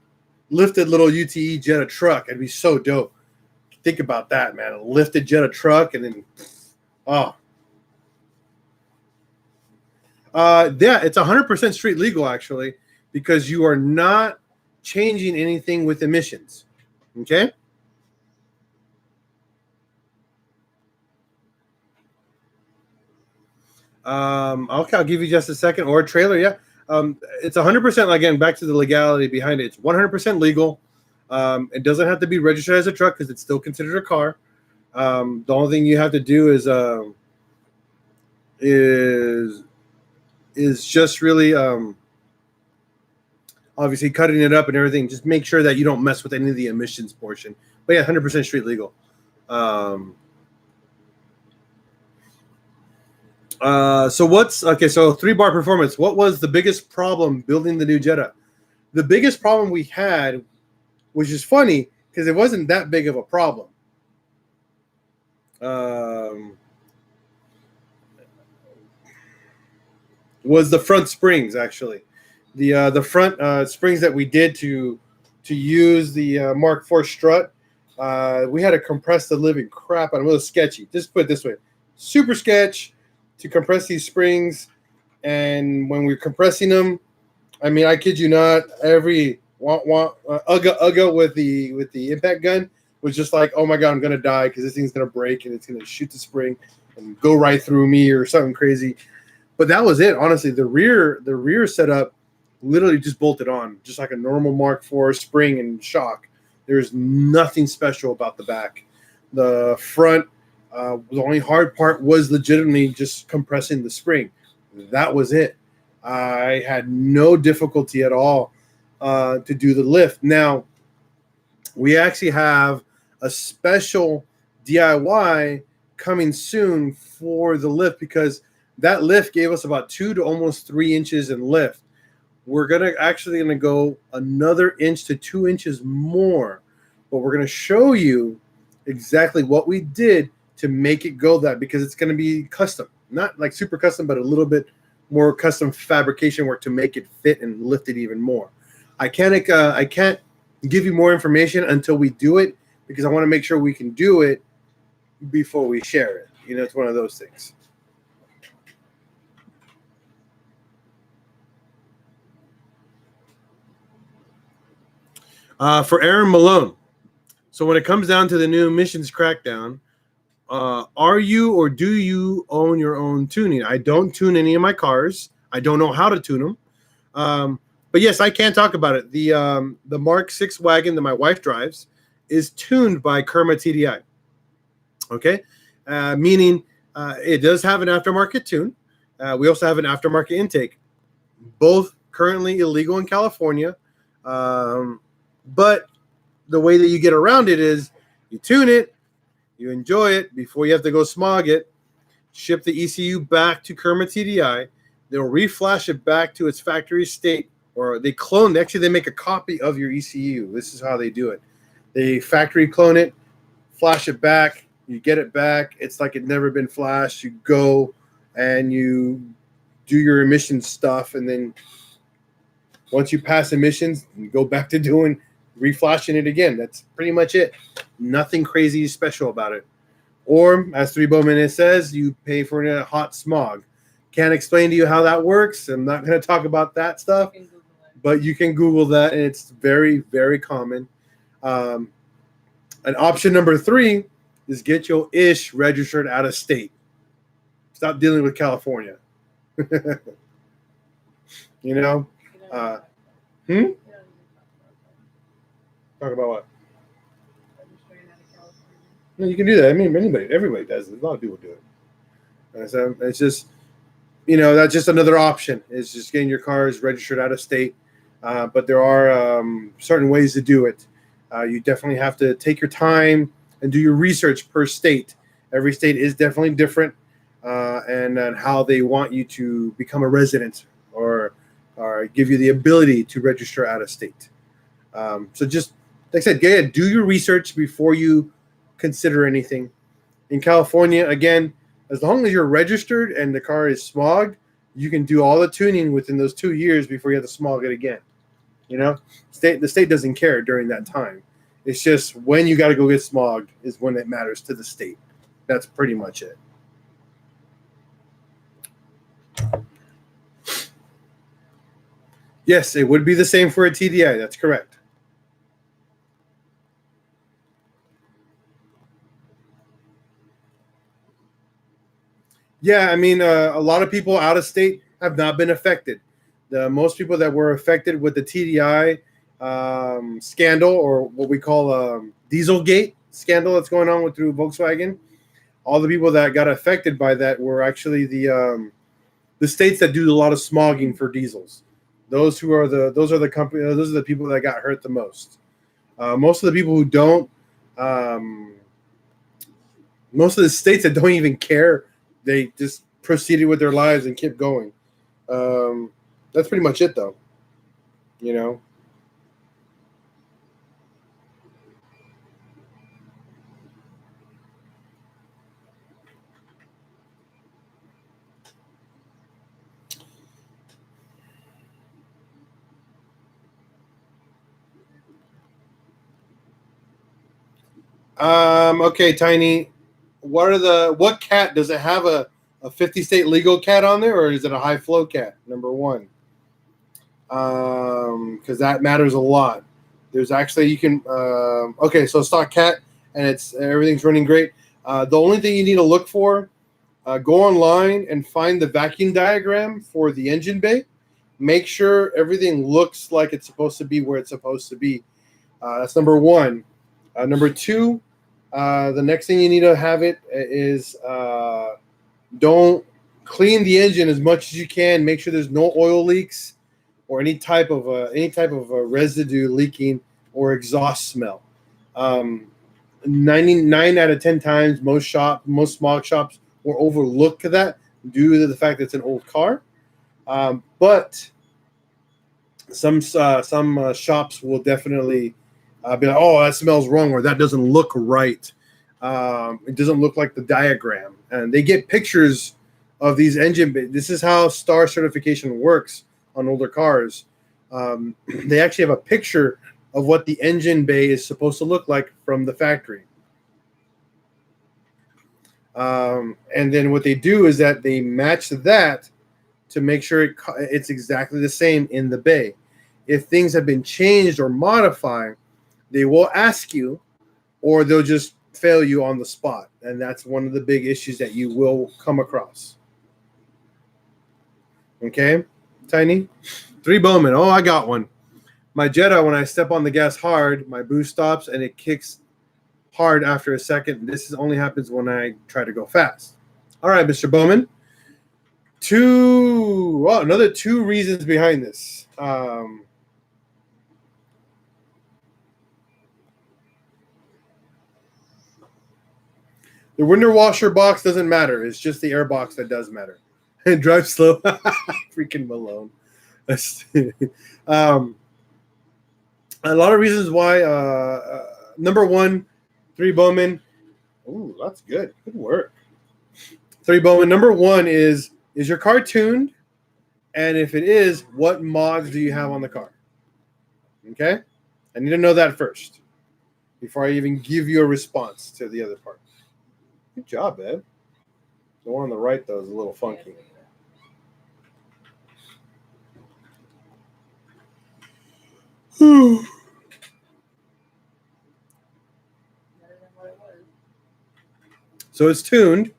little UTE Jetta truck, it'd be so dope. Think about that, man. A lifted Jetta truck and then, oh. Yeah, it's 100% street legal actually, because you are not changing anything with emissions. Okay. Okay, I'll give you just a second. Or a trailer, yeah. It's 100%. Again, back to the legality behind it. It's 100% legal. It doesn't have to be registered as a truck because it's still considered a car. The only thing you have to do is just really obviously cutting it up and everything. Just make sure that you don't mess with any of the emissions portion. But yeah, 100% street legal. So what's okay? So 3-bar performance. What was the biggest problem building the new Jetta? The biggest problem we had, which is funny because it wasn't that big of a problem. Was the front springs actually? The front springs that we did to use the Mark IV strut. We had to compress the living crap out of it. It was sketchy. Just put it this way, super sketch to compress these springs. And when we're compressing them, I mean, I kid you not, every Ugga with the impact gun was just like, oh my god, I'm gonna die because this thing's gonna break and it's gonna shoot the spring and go right through me or something crazy. But that was it. Honestly, the rear setup literally just bolted on, just like a normal Mark IV spring and shock. There's nothing special about the back. The front, the only hard part was legitimately just compressing the spring. That was it. I had no difficulty at all to do the lift. Now, we actually have a special DIY coming soon for the lift because that lift gave us about 2 to almost 3 inches in lift. We're actually gonna go another inch to 2 inches more, but we're gonna show you exactly what we did to make it go that, because it's gonna be custom, not like super custom, but a little bit more custom fabrication work to make it fit and lift it even more. I can't give you more information until we do it because I want to make sure we can do it before we share it. You know, it's one of those things. For Aaron Malone. So when it comes down to the new emissions crackdown, are you or do you own your own tuning? I don't tune any of my cars. I don't know how to tune them. But yes, I can talk about it. The Mark VI wagon that my wife drives is tuned by Kerma TDI. Okay, meaning it does have an aftermarket tune. We also have an aftermarket intake. Both currently illegal in California. But the way that you get around it is you tune it, you enjoy it before you have to go smog it, ship the ECU back to Kerma TDI. They'll reflash it back to its factory state, or they clone. Actually, they make a copy of your ECU. This is how they do it. They factory clone it, flash it back. You get it back. It's like it never been flashed. You go and you do your emissions stuff, and then once you pass emissions, you go back to doing reflashing it again. That's pretty much it. Nothing crazy special about it. Or, as 3 Bowman says, you pay for a hot smog. Can't explain to you how that works. I'm not going to talk about that stuff, but you can Google that, and it's very, very common. And option number 3 is get your ish registered out of state. Stop dealing with California. You know? Talk about what? No, you can do that. I mean, everybody does it. A lot of people do it. And so it's just, you know, that's just another option. Is just getting your cars registered out of state. But there are certain ways to do it. You definitely have to take your time and do your research per state. Every state is definitely different, and how they want you to become a resident or give you the ability to register out of state. So just like I said, go ahead, do your research before you consider anything. In California, again, as long as you're registered and the car is smogged, you can do all the tuning within those 2 years before you have to smog it again. You know, the state doesn't care during that time. It's just when you got to go get smogged is when it matters to the state. That's pretty much it. Yes, it would be the same for a TDI. That's correct. Yeah, I mean, a lot of people out of state have not been affected. The most people that were affected with the TDI scandal, or what we call Dieselgate scandal that's going on through Volkswagen, all the people that got affected by that were actually the states that do a lot of smogging for diesels. Those are the company. Those are the people that got hurt the most. Most of the people who don't, um, most of the states that don't even care, they just proceeded with their lives and kept going. That's pretty much it, though. You know. Okay, Tiny. What cat does it have a 50 state legal cat on there, or is it a high flow cat? Number one, because that matters a lot. There's actually you can okay, so stock cat and it's everything's running great. The only thing you need to look for, go online and find the vacuum diagram for the engine bay. Make sure everything looks like it's supposed to be where it's supposed to be. That's number one. Number two, the next thing you need to have it is don't clean the engine as much as you can. Make sure there's no oil leaks or any type of residue leaking or exhaust smell. 99 out of 10 times, most smog shops will overlook that due to the fact that it's an old car. But some shops will definitely be like, oh, that smells wrong, or that doesn't look right. It doesn't look like the diagram. And they get pictures of these engine. This is how STAR certification works on older cars. They actually have a picture of what the engine bay is supposed to look like from the factory. And then what they do is that they match that to make sure it's exactly the same in the bay. If things have been changed or modified, they will ask you, or they'll just fail you on the spot. And that's one of the big issues that you will come across. Okay, Tiny? 3 Bowman. Oh, I got one. My Jetta, when I step on the gas hard, my boost stops and it kicks hard after a second. This only happens when I try to go fast. All right, Mr. Bowman. Another 2 reasons behind this. The window washer box doesn't matter. It's just the air box that does matter. And drive slow. Freaking Malone. A lot of reasons why. Number 1, 3 Bowman. Ooh, that's good. Good work. 3 Bowman. Number 1 is your car tuned? And if it is, what mods do you have on the car? Okay? I need to know that first before I even give you a response to the other part. Good job, babe. The one on the right, though, is a little funky. So it's tuned.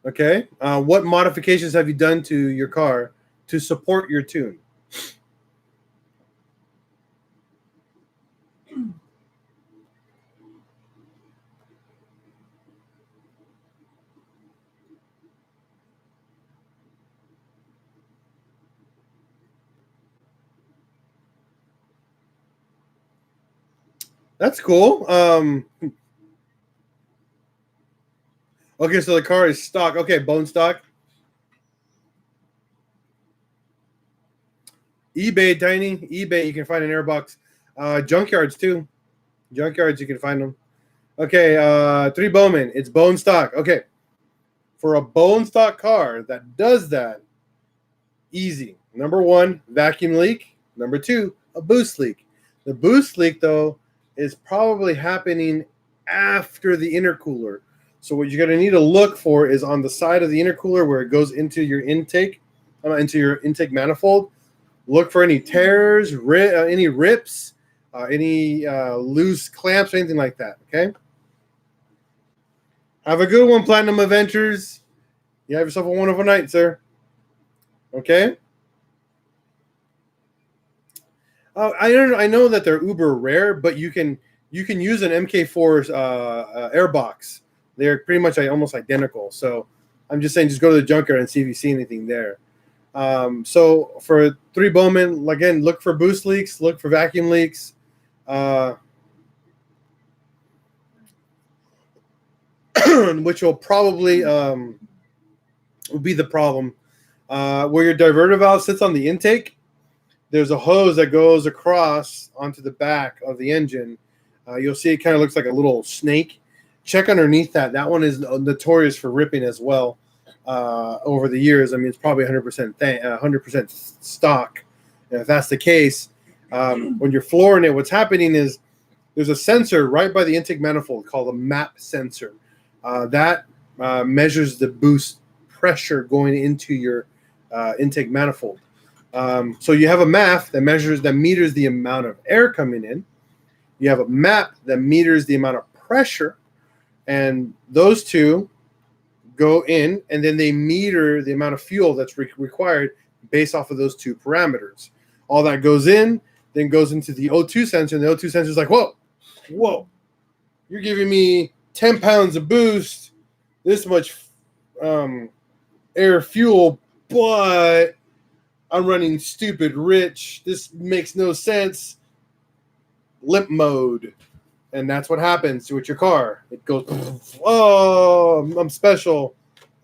Okay. What modifications have you done to your car to support your tune? That's cool. Okay, so the car is stock. Okay, bone stock. eBay, Tiny. eBay, you can find an airbox. Junkyards, too. Junkyards, you can find them. Okay, 3 Bowman. It's bone stock. Okay. For a bone stock car that does that, easy. Number 1, vacuum leak. Number 2, a boost leak. The boost leak, though, is probably happening after the intercooler. So what you're going to need to look for is on the side of the intercooler where it goes into your intake manifold. Look for any tears, any rips, any loose clamps, or anything like that. Okay. Have a good one, Platinum Adventures. You have yourself a wonderful night, sir. Okay. I know that they're uber rare, but you can use an MK4 airbox. They're pretty much almost identical. So I'm just saying, just go to the junkyard and see if you see anything there. So for 3 Bowman, again, look for boost leaks, look for vacuum leaks. Which will probably will be the problem. Where your diverter valve sits on the intake, there's a hose that goes across onto the back of the engine. You'll see it kind of looks like a little snake. Check underneath that. That one is notorious for ripping as well over the years. I mean, it's probably 100% stock. And if that's the case, when you're flooring it, what's happening is there's a sensor right by the intake manifold called a MAP sensor. That measures the boost pressure going into your intake manifold. So you have a MAF that meters the amount of air coming in. You have a MAP that meters the amount of pressure, and those two go in, and then they meter the amount of fuel that's required based off of those 2 parameters. All that goes in, then goes into the O2 sensor, and the O2 sensor is like, whoa, you're giving me 10 pounds of boost, this much air fuel, but I'm running stupid rich. This makes no sense. Limp mode. And that's what happens with your car. It goes, oh, I'm special.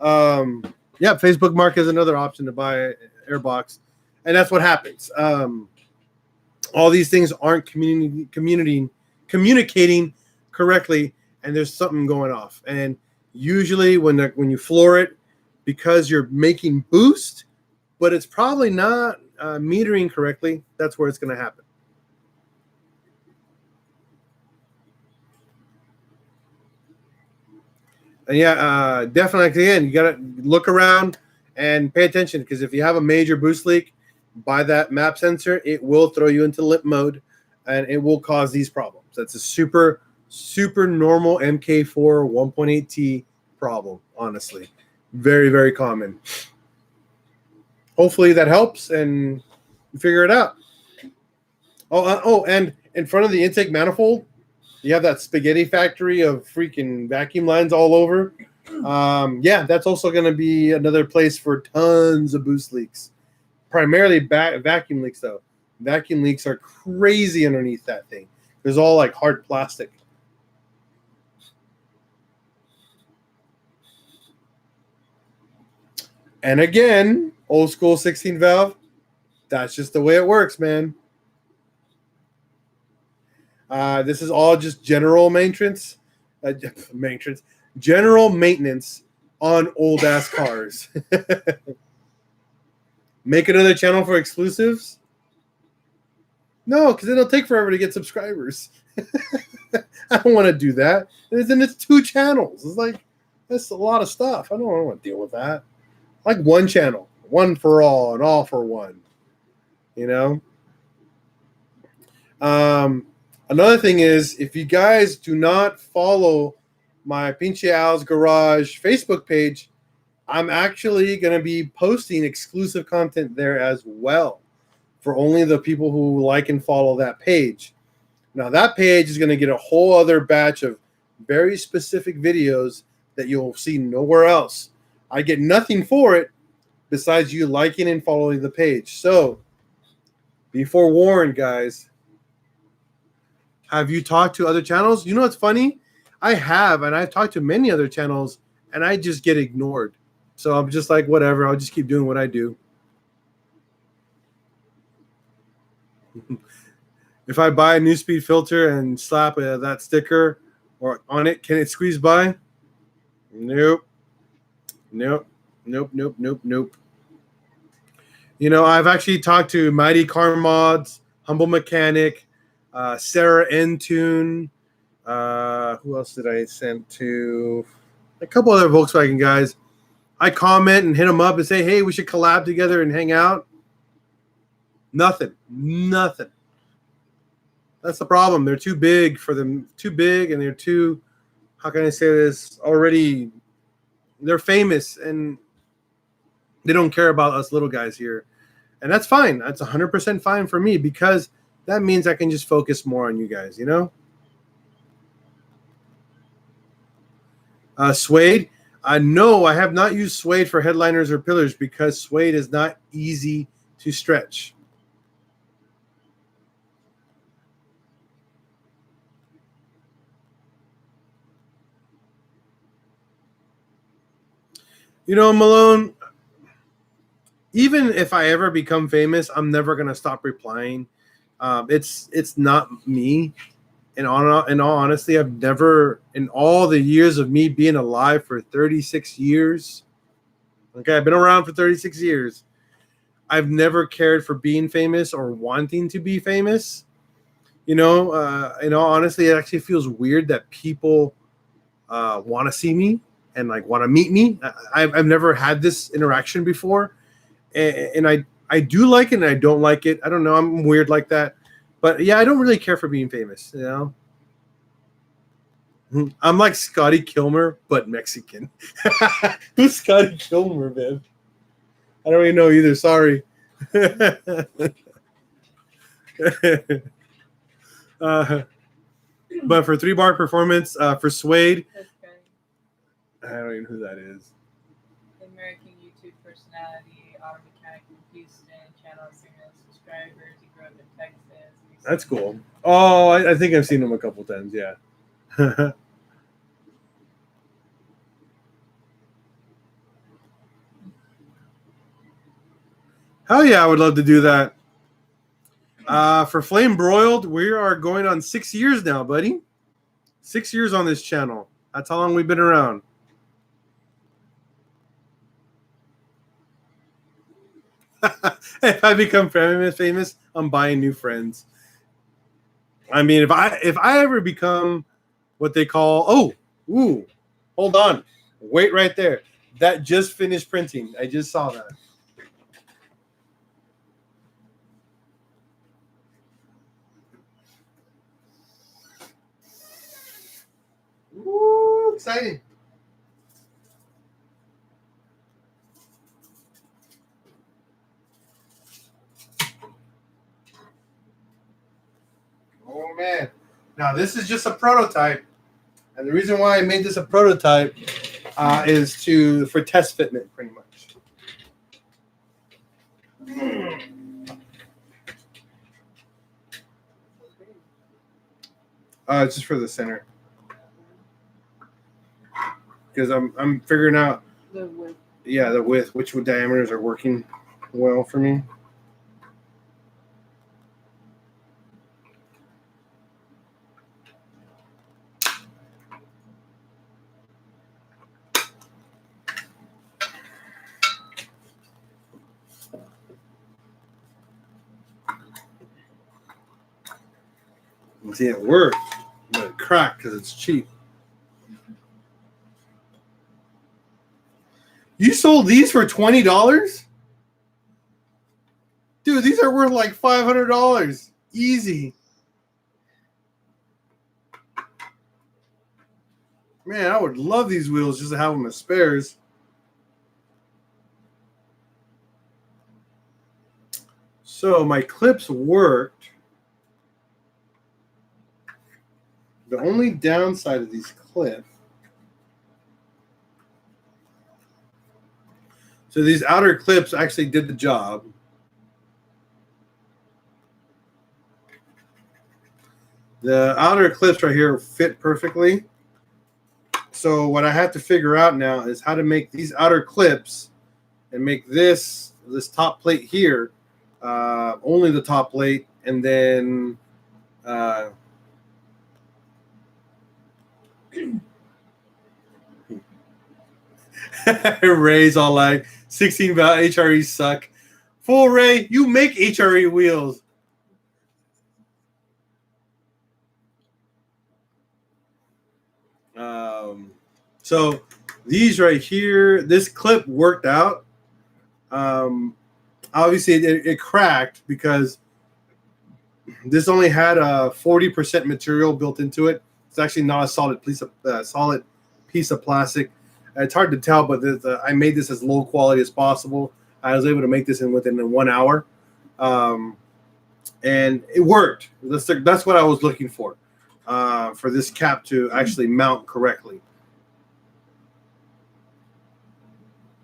Facebook Mark is another option to buy an airbox. And that's what happens. All these things aren't communicating correctly, and there's something going off. And usually when you floor it, because you're making boost, but it's probably not metering correctly, that's where it's going to happen. And yeah, definitely, again, you got to look around and pay attention, because if you have a major boost leak by that MAP sensor, it will throw you into limp mode, and it will cause these problems. That's a super normal MK4 1.8T problem, honestly. Very, very common. Hopefully that helps and you figure it out. And in front of the intake manifold, you have that spaghetti factory of freaking vacuum lines all over. That's also going to be another place for tons of boost leaks. Primarily vacuum leaks, though. Vacuum leaks are crazy underneath that thing. There's all like hard plastic. And again, old school 16 valve. That's just the way it works, man. This is all just general maintenance. General maintenance on old ass cars. Make another channel for exclusives? No, because it'll take forever to get subscribers. I don't want to do that. And then it's 2 channels. It's like, that's a lot of stuff. I don't want to deal with that. Like one channel, one for all and all for one. You know? Another thing is, if you guys do not follow my Pinche Al's Garage Facebook page, I'm actually going to be posting exclusive content there as well for only the people who like and follow that page. Now, that page is going to get a whole other batch of very specific videos that you'll see nowhere else. I get nothing for it besides you liking and following the page. So, be forewarned, guys. Have you talked to other channels? You know what's funny? I have, and I've talked to many other channels, and I just get ignored. So I'm just like, whatever, I'll just keep doing what I do. If I buy a new speed filter and slap that sticker or on it, can it squeeze by? Nope. You know, I've actually talked to Mighty Car Mods, Humble Mechanic, Sarah Entune. Who else did I send to? A couple other Volkswagen guys. I comment and hit them up and say, hey, we should collab together and hang out. Nothing. Nothing. That's the problem. They're too big for them. Too big, and they're too. How can I say this? Already, they're famous, and they don't care about us little guys here, and that's fine. That's 100% fine for me because that means I can just focus more on you guys. You know. Suede. No, I have not used suede for headliners or pillars because suede is not easy to stretch. You know, Malone, even if I ever become famous, I'm never going to stop replying. It's not me. In all honesty, I've never, in all the years of me being alive for 36 years, okay, I've been around for 36 years, I've never cared for being famous or wanting to be famous. You know, in all honesty, it actually feels weird that people want to see me and like want to meet me. I've never had this interaction before, and I do like it and I don't like it. I don't know. I'm weird like that, but yeah, I don't really care for being famous. You know, I'm like Scotty Kilmer but Mexican. Who's Scotty Kilmer, man? I don't even know either. Sorry. But for 3-bar performance for Suede, I don't even know who that is. American YouTube personality, auto mechanic from Houston, channel signal subscribers. He grew up in Texas. That's cool. Oh, I think I've seen him a couple times. Yeah. Hell yeah, I would love to do that. For Flame Broiled, we are going on 6 years now, buddy. 6 years on this channel. That's how long we've been around. If I become famous, I'm buying new friends. I mean, if I ever become what they call hold on, wait right there. That just finished printing. I just saw that. Woo, exciting. Oh man. Now this is just a prototype. And the reason why I made this a prototype is for test fitment, pretty much. It's just for the center. Because I'm figuring out The width. Yeah, the width, which diameters are working well for me. See, it worked, but it cracked because it's cheap. You sold these for $20? Dude, these are worth like $500. Easy. Man, I would love these wheels just to have them as spares. So my clips worked. The only downside of these clips, so these outer clips actually did the job. The outer clips right here fit perfectly. So what I have to figure out now is how to make these outer clips and make this top plate here only the top plate, and then Ray's all like 16 valve HREs suck. Full Ray, you make HRE wheels. So these right here, this clip worked out. obviously it cracked because this only had a 40% material built into it. It's actually not a solid piece of plastic. It's hard to tell, but I made this as low quality as possible. I was able to make this within 1 hour, and it worked. That's what I was looking for this cap to actually mount correctly.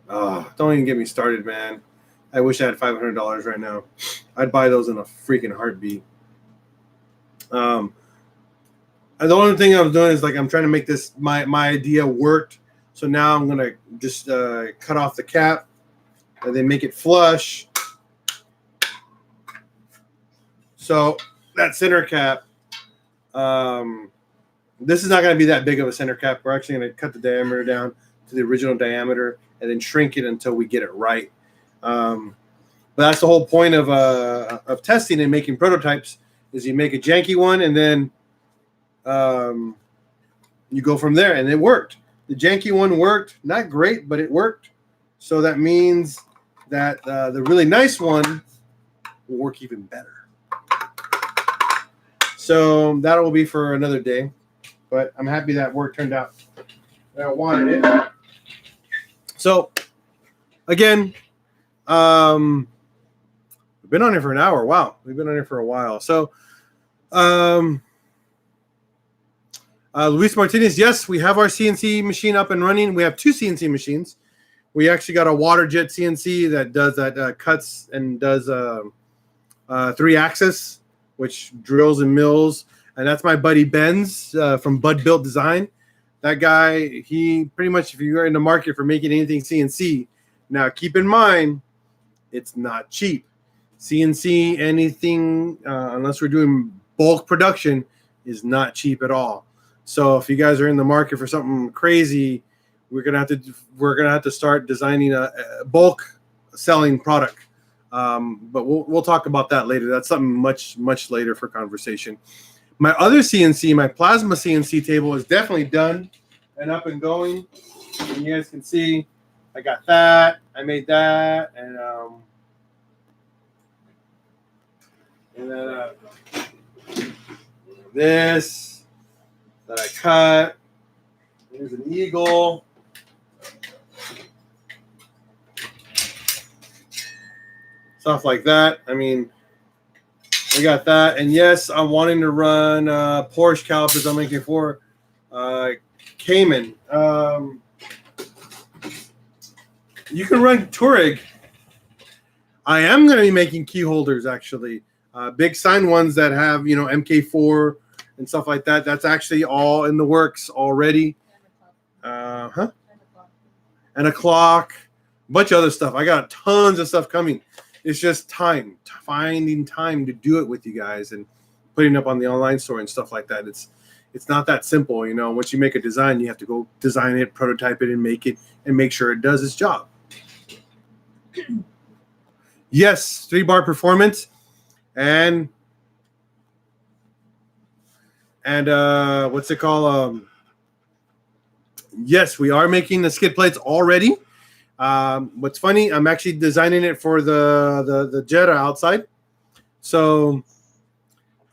Don't even get me started, man. I wish I had $500 right now. I'd buy those in a freaking heartbeat. And the only thing I was doing is like I'm trying to make this my idea worked. So now I'm gonna just cut off the cap and then make it flush. So that center cap, this is not gonna be that big of a center cap. We're actually gonna cut the diameter down to the original diameter and then shrink it until we get it right. But that's the whole point of testing and making prototypes. Is you make a janky one and then you go from there, and it worked. The janky one worked, not great, but it worked. So that means that the really nice one will work even better. So that will be for another day, but I'm happy that work turned out that I wanted it. So again, we've been on here for an hour. Wow, we've been on here for a while. So Luis Martinez, yes, we have our CNC machine up and running. We have 2 CNC machines. We actually got a water jet CNC that does cuts and does 3-axis, which drills and mills. And that's my buddy Benz from Bud Built Design. That guy, he pretty much, if you're in the market for making anything CNC, now keep in mind, it's not cheap. CNC, anything, unless we're doing bulk production, is not cheap at all. So if you guys are in the market for something crazy, we're gonna have to start designing a bulk selling product. But we'll talk about that later. That's something much later for conversation. My other CNC, my plasma CNC table, is definitely done and up and going. And you guys can see, I got that. I made that, and then this that I cut. Here's an eagle. Stuff like that. I mean, we got that. And yes, I'm wanting to run Porsche calipers. I'm making for Cayman. You can run Touareg. I am going to be making key holders, actually. Big sign ones that have, MK4 and stuff like that. That's actually all in the works already. And a clock. A bunch of other stuff. I got tons of stuff coming. It's just finding time to do it with you guys and putting up on the online store and stuff like that. It's not that simple, Once you make a design, you have to go design it, prototype it, and make it, and make sure it does its job. Yes, 3-bar performance, and what's it called? Yes, we are making the skid plates already. What's funny, I'm actually designing it for the Jetta outside. So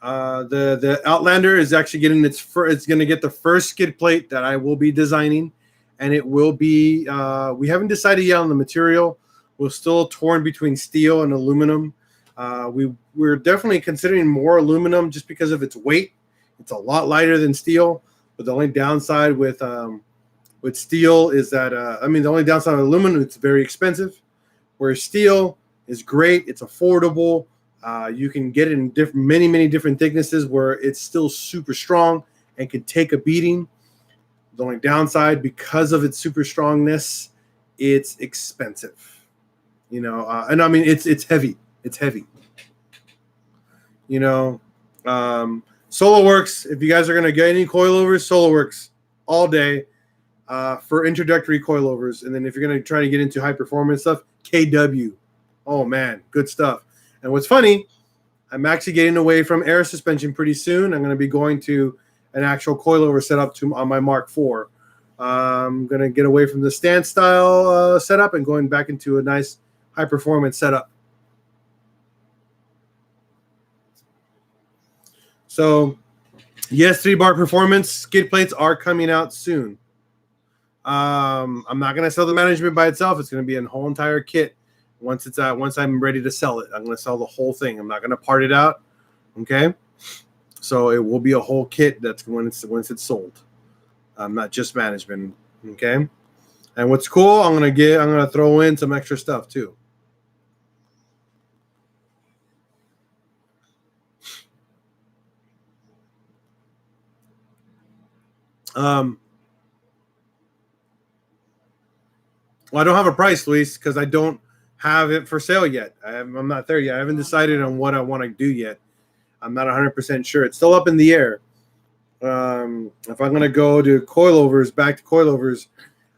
the Outlander is actually getting it's going to get the first skid plate that I will be designing, and it will be we haven't decided yet on the material. We're still torn between steel and aluminum. We're definitely considering more aluminum just because of its weight. It's a lot lighter than steel, but the only downside with steel is that the only downside of aluminum, it's very expensive. Whereas steel is great, it's affordable. You can get it in many different thicknesses where it's still super strong and can take a beating. The only downside, because of its super strongness, it's expensive. And I mean it's heavy. It's heavy. SoloWorks, if you guys are gonna get any coilovers, SoloWorks all day for introductory coilovers. And then if you're gonna try to get into high performance stuff, KW. Oh man, good stuff. And what's funny, I'm actually getting away from air suspension pretty soon. I'm gonna be going to an actual coilover setup on my Mark IV. I'm gonna get away from the stand style setup and going back into a nice high performance setup. So, yes, 3-bar performance skid plates are coming out soon. I'm not going to sell the management by itself. It's going to be a whole entire kit. Once I'm ready to sell it, I'm going to sell the whole thing. I'm not going to part it out. Okay. So it will be a whole kit that's once it's sold. Not just management. Okay. And what's cool, I'm going to throw in some extra stuff too. Well, I don't have a price, Luis, because I don't have it for sale yet. I'm not there yet. I haven't decided on what I want to do yet. I'm not 100% sure. It's still up in the air. If I'm going to go to coilovers, back to coilovers,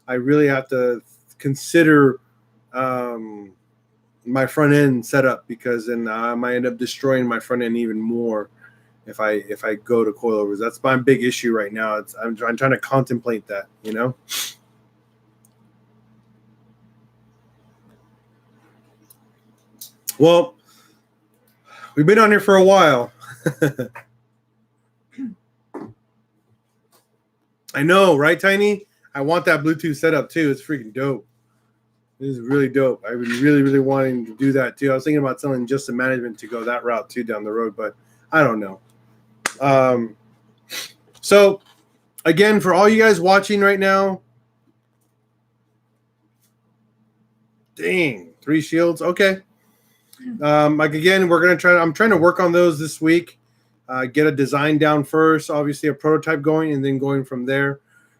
I really have to consider my front end setup, because then I might end up destroying my front end even more if I go to coilovers. That's my big issue right now. I'm trying to contemplate that, you know. Well, we've been on here for a while. I know, right, Tiny? I want that Bluetooth setup too. It's freaking dope. It is really dope. I've been really, really wanting to do that too. I was thinking about selling just the management to go that route too down the road, but I don't know. So, again, for all you guys watching right now, dang, 3 shields. Okay. Like again, I'm trying to work on those this week. Get a design down first, obviously a prototype going, and then going from there.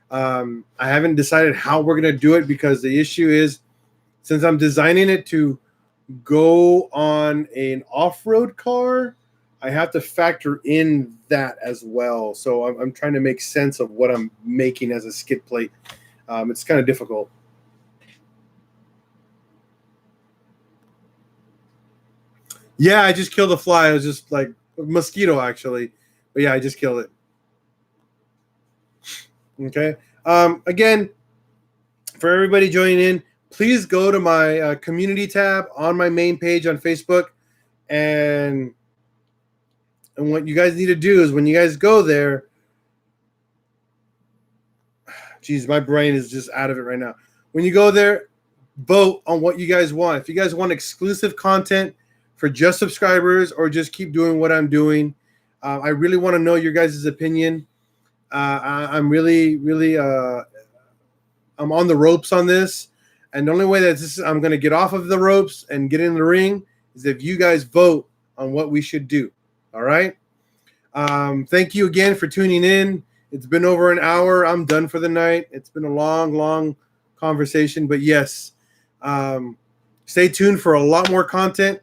I haven't decided how we're going to do it, because the issue is, since I'm designing it to go on an off-road car, I have to factor in that as well. So I'm trying to make sense of what I'm making as a skid plate. It's kind of difficult. Yeah, I just killed a fly. It was just like a mosquito, actually. But yeah, I just killed it. Okay. Again, for everybody joining in, please go to my community tab on my main page on Facebook. And what you guys need to do is, when you guys go there, geez, my brain is just out of it right now. When you go there, vote on what you guys want. If you guys want exclusive content for just subscribers, or just keep doing what I'm doing, I really want to know your guys' opinion. I'm really, really, I'm on the ropes on this. And the only way that I'm going to get off of the ropes and get in the ring is if you guys vote on what we should do. All right. Thank you again for tuning in. It's been over an hour. I'm done for the night. It's been a long, long conversation, but yes, stay tuned for a lot more content.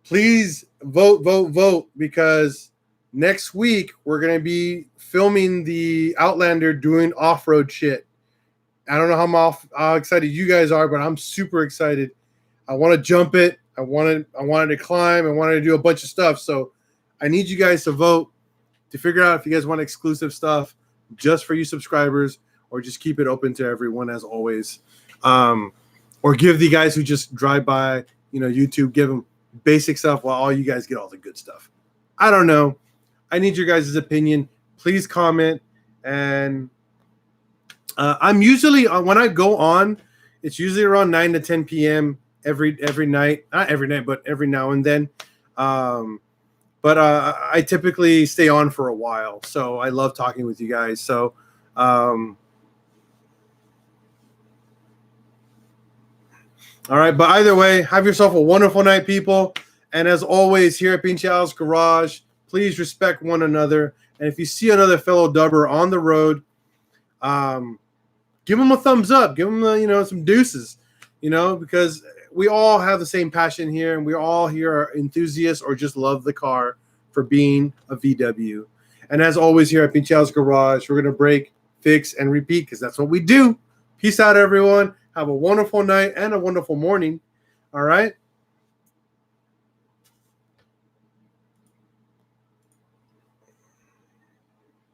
Please vote, because next week we're going to be filming the Outlander doing off-road shit. I don't know how excited you guys are, but I'm super excited. I want to jump it. I wanted to climb. I wanted to do a bunch of stuff. So I need you guys to vote to figure out if you guys want exclusive stuff just for you subscribers, or just keep it open to everyone as always. Or give the guys who just drive by, YouTube, give them basic stuff while all you guys get all the good stuff. I don't know. I need your guys' opinion. Please comment. And I'm usually, when I go on, it's usually around 9 to 10 p.m. every night. Not every night, but every now and then. But I typically stay on for a while. So I love talking with you guys. So all right, but either way, have yourself a wonderful night, people. And as always, here at Pinche Al's Garage, please respect one another. And if you see another fellow dubber on the road, give them a thumbs up. Give them, some deuces, because we all have the same passion here, and we all here are enthusiasts or just love the car for being a VW. And as always, here at Pinche Al's Garage, we're going to break, fix, and repeat, because that's what we do. Peace out, everyone. Have a wonderful night and a wonderful morning. All right.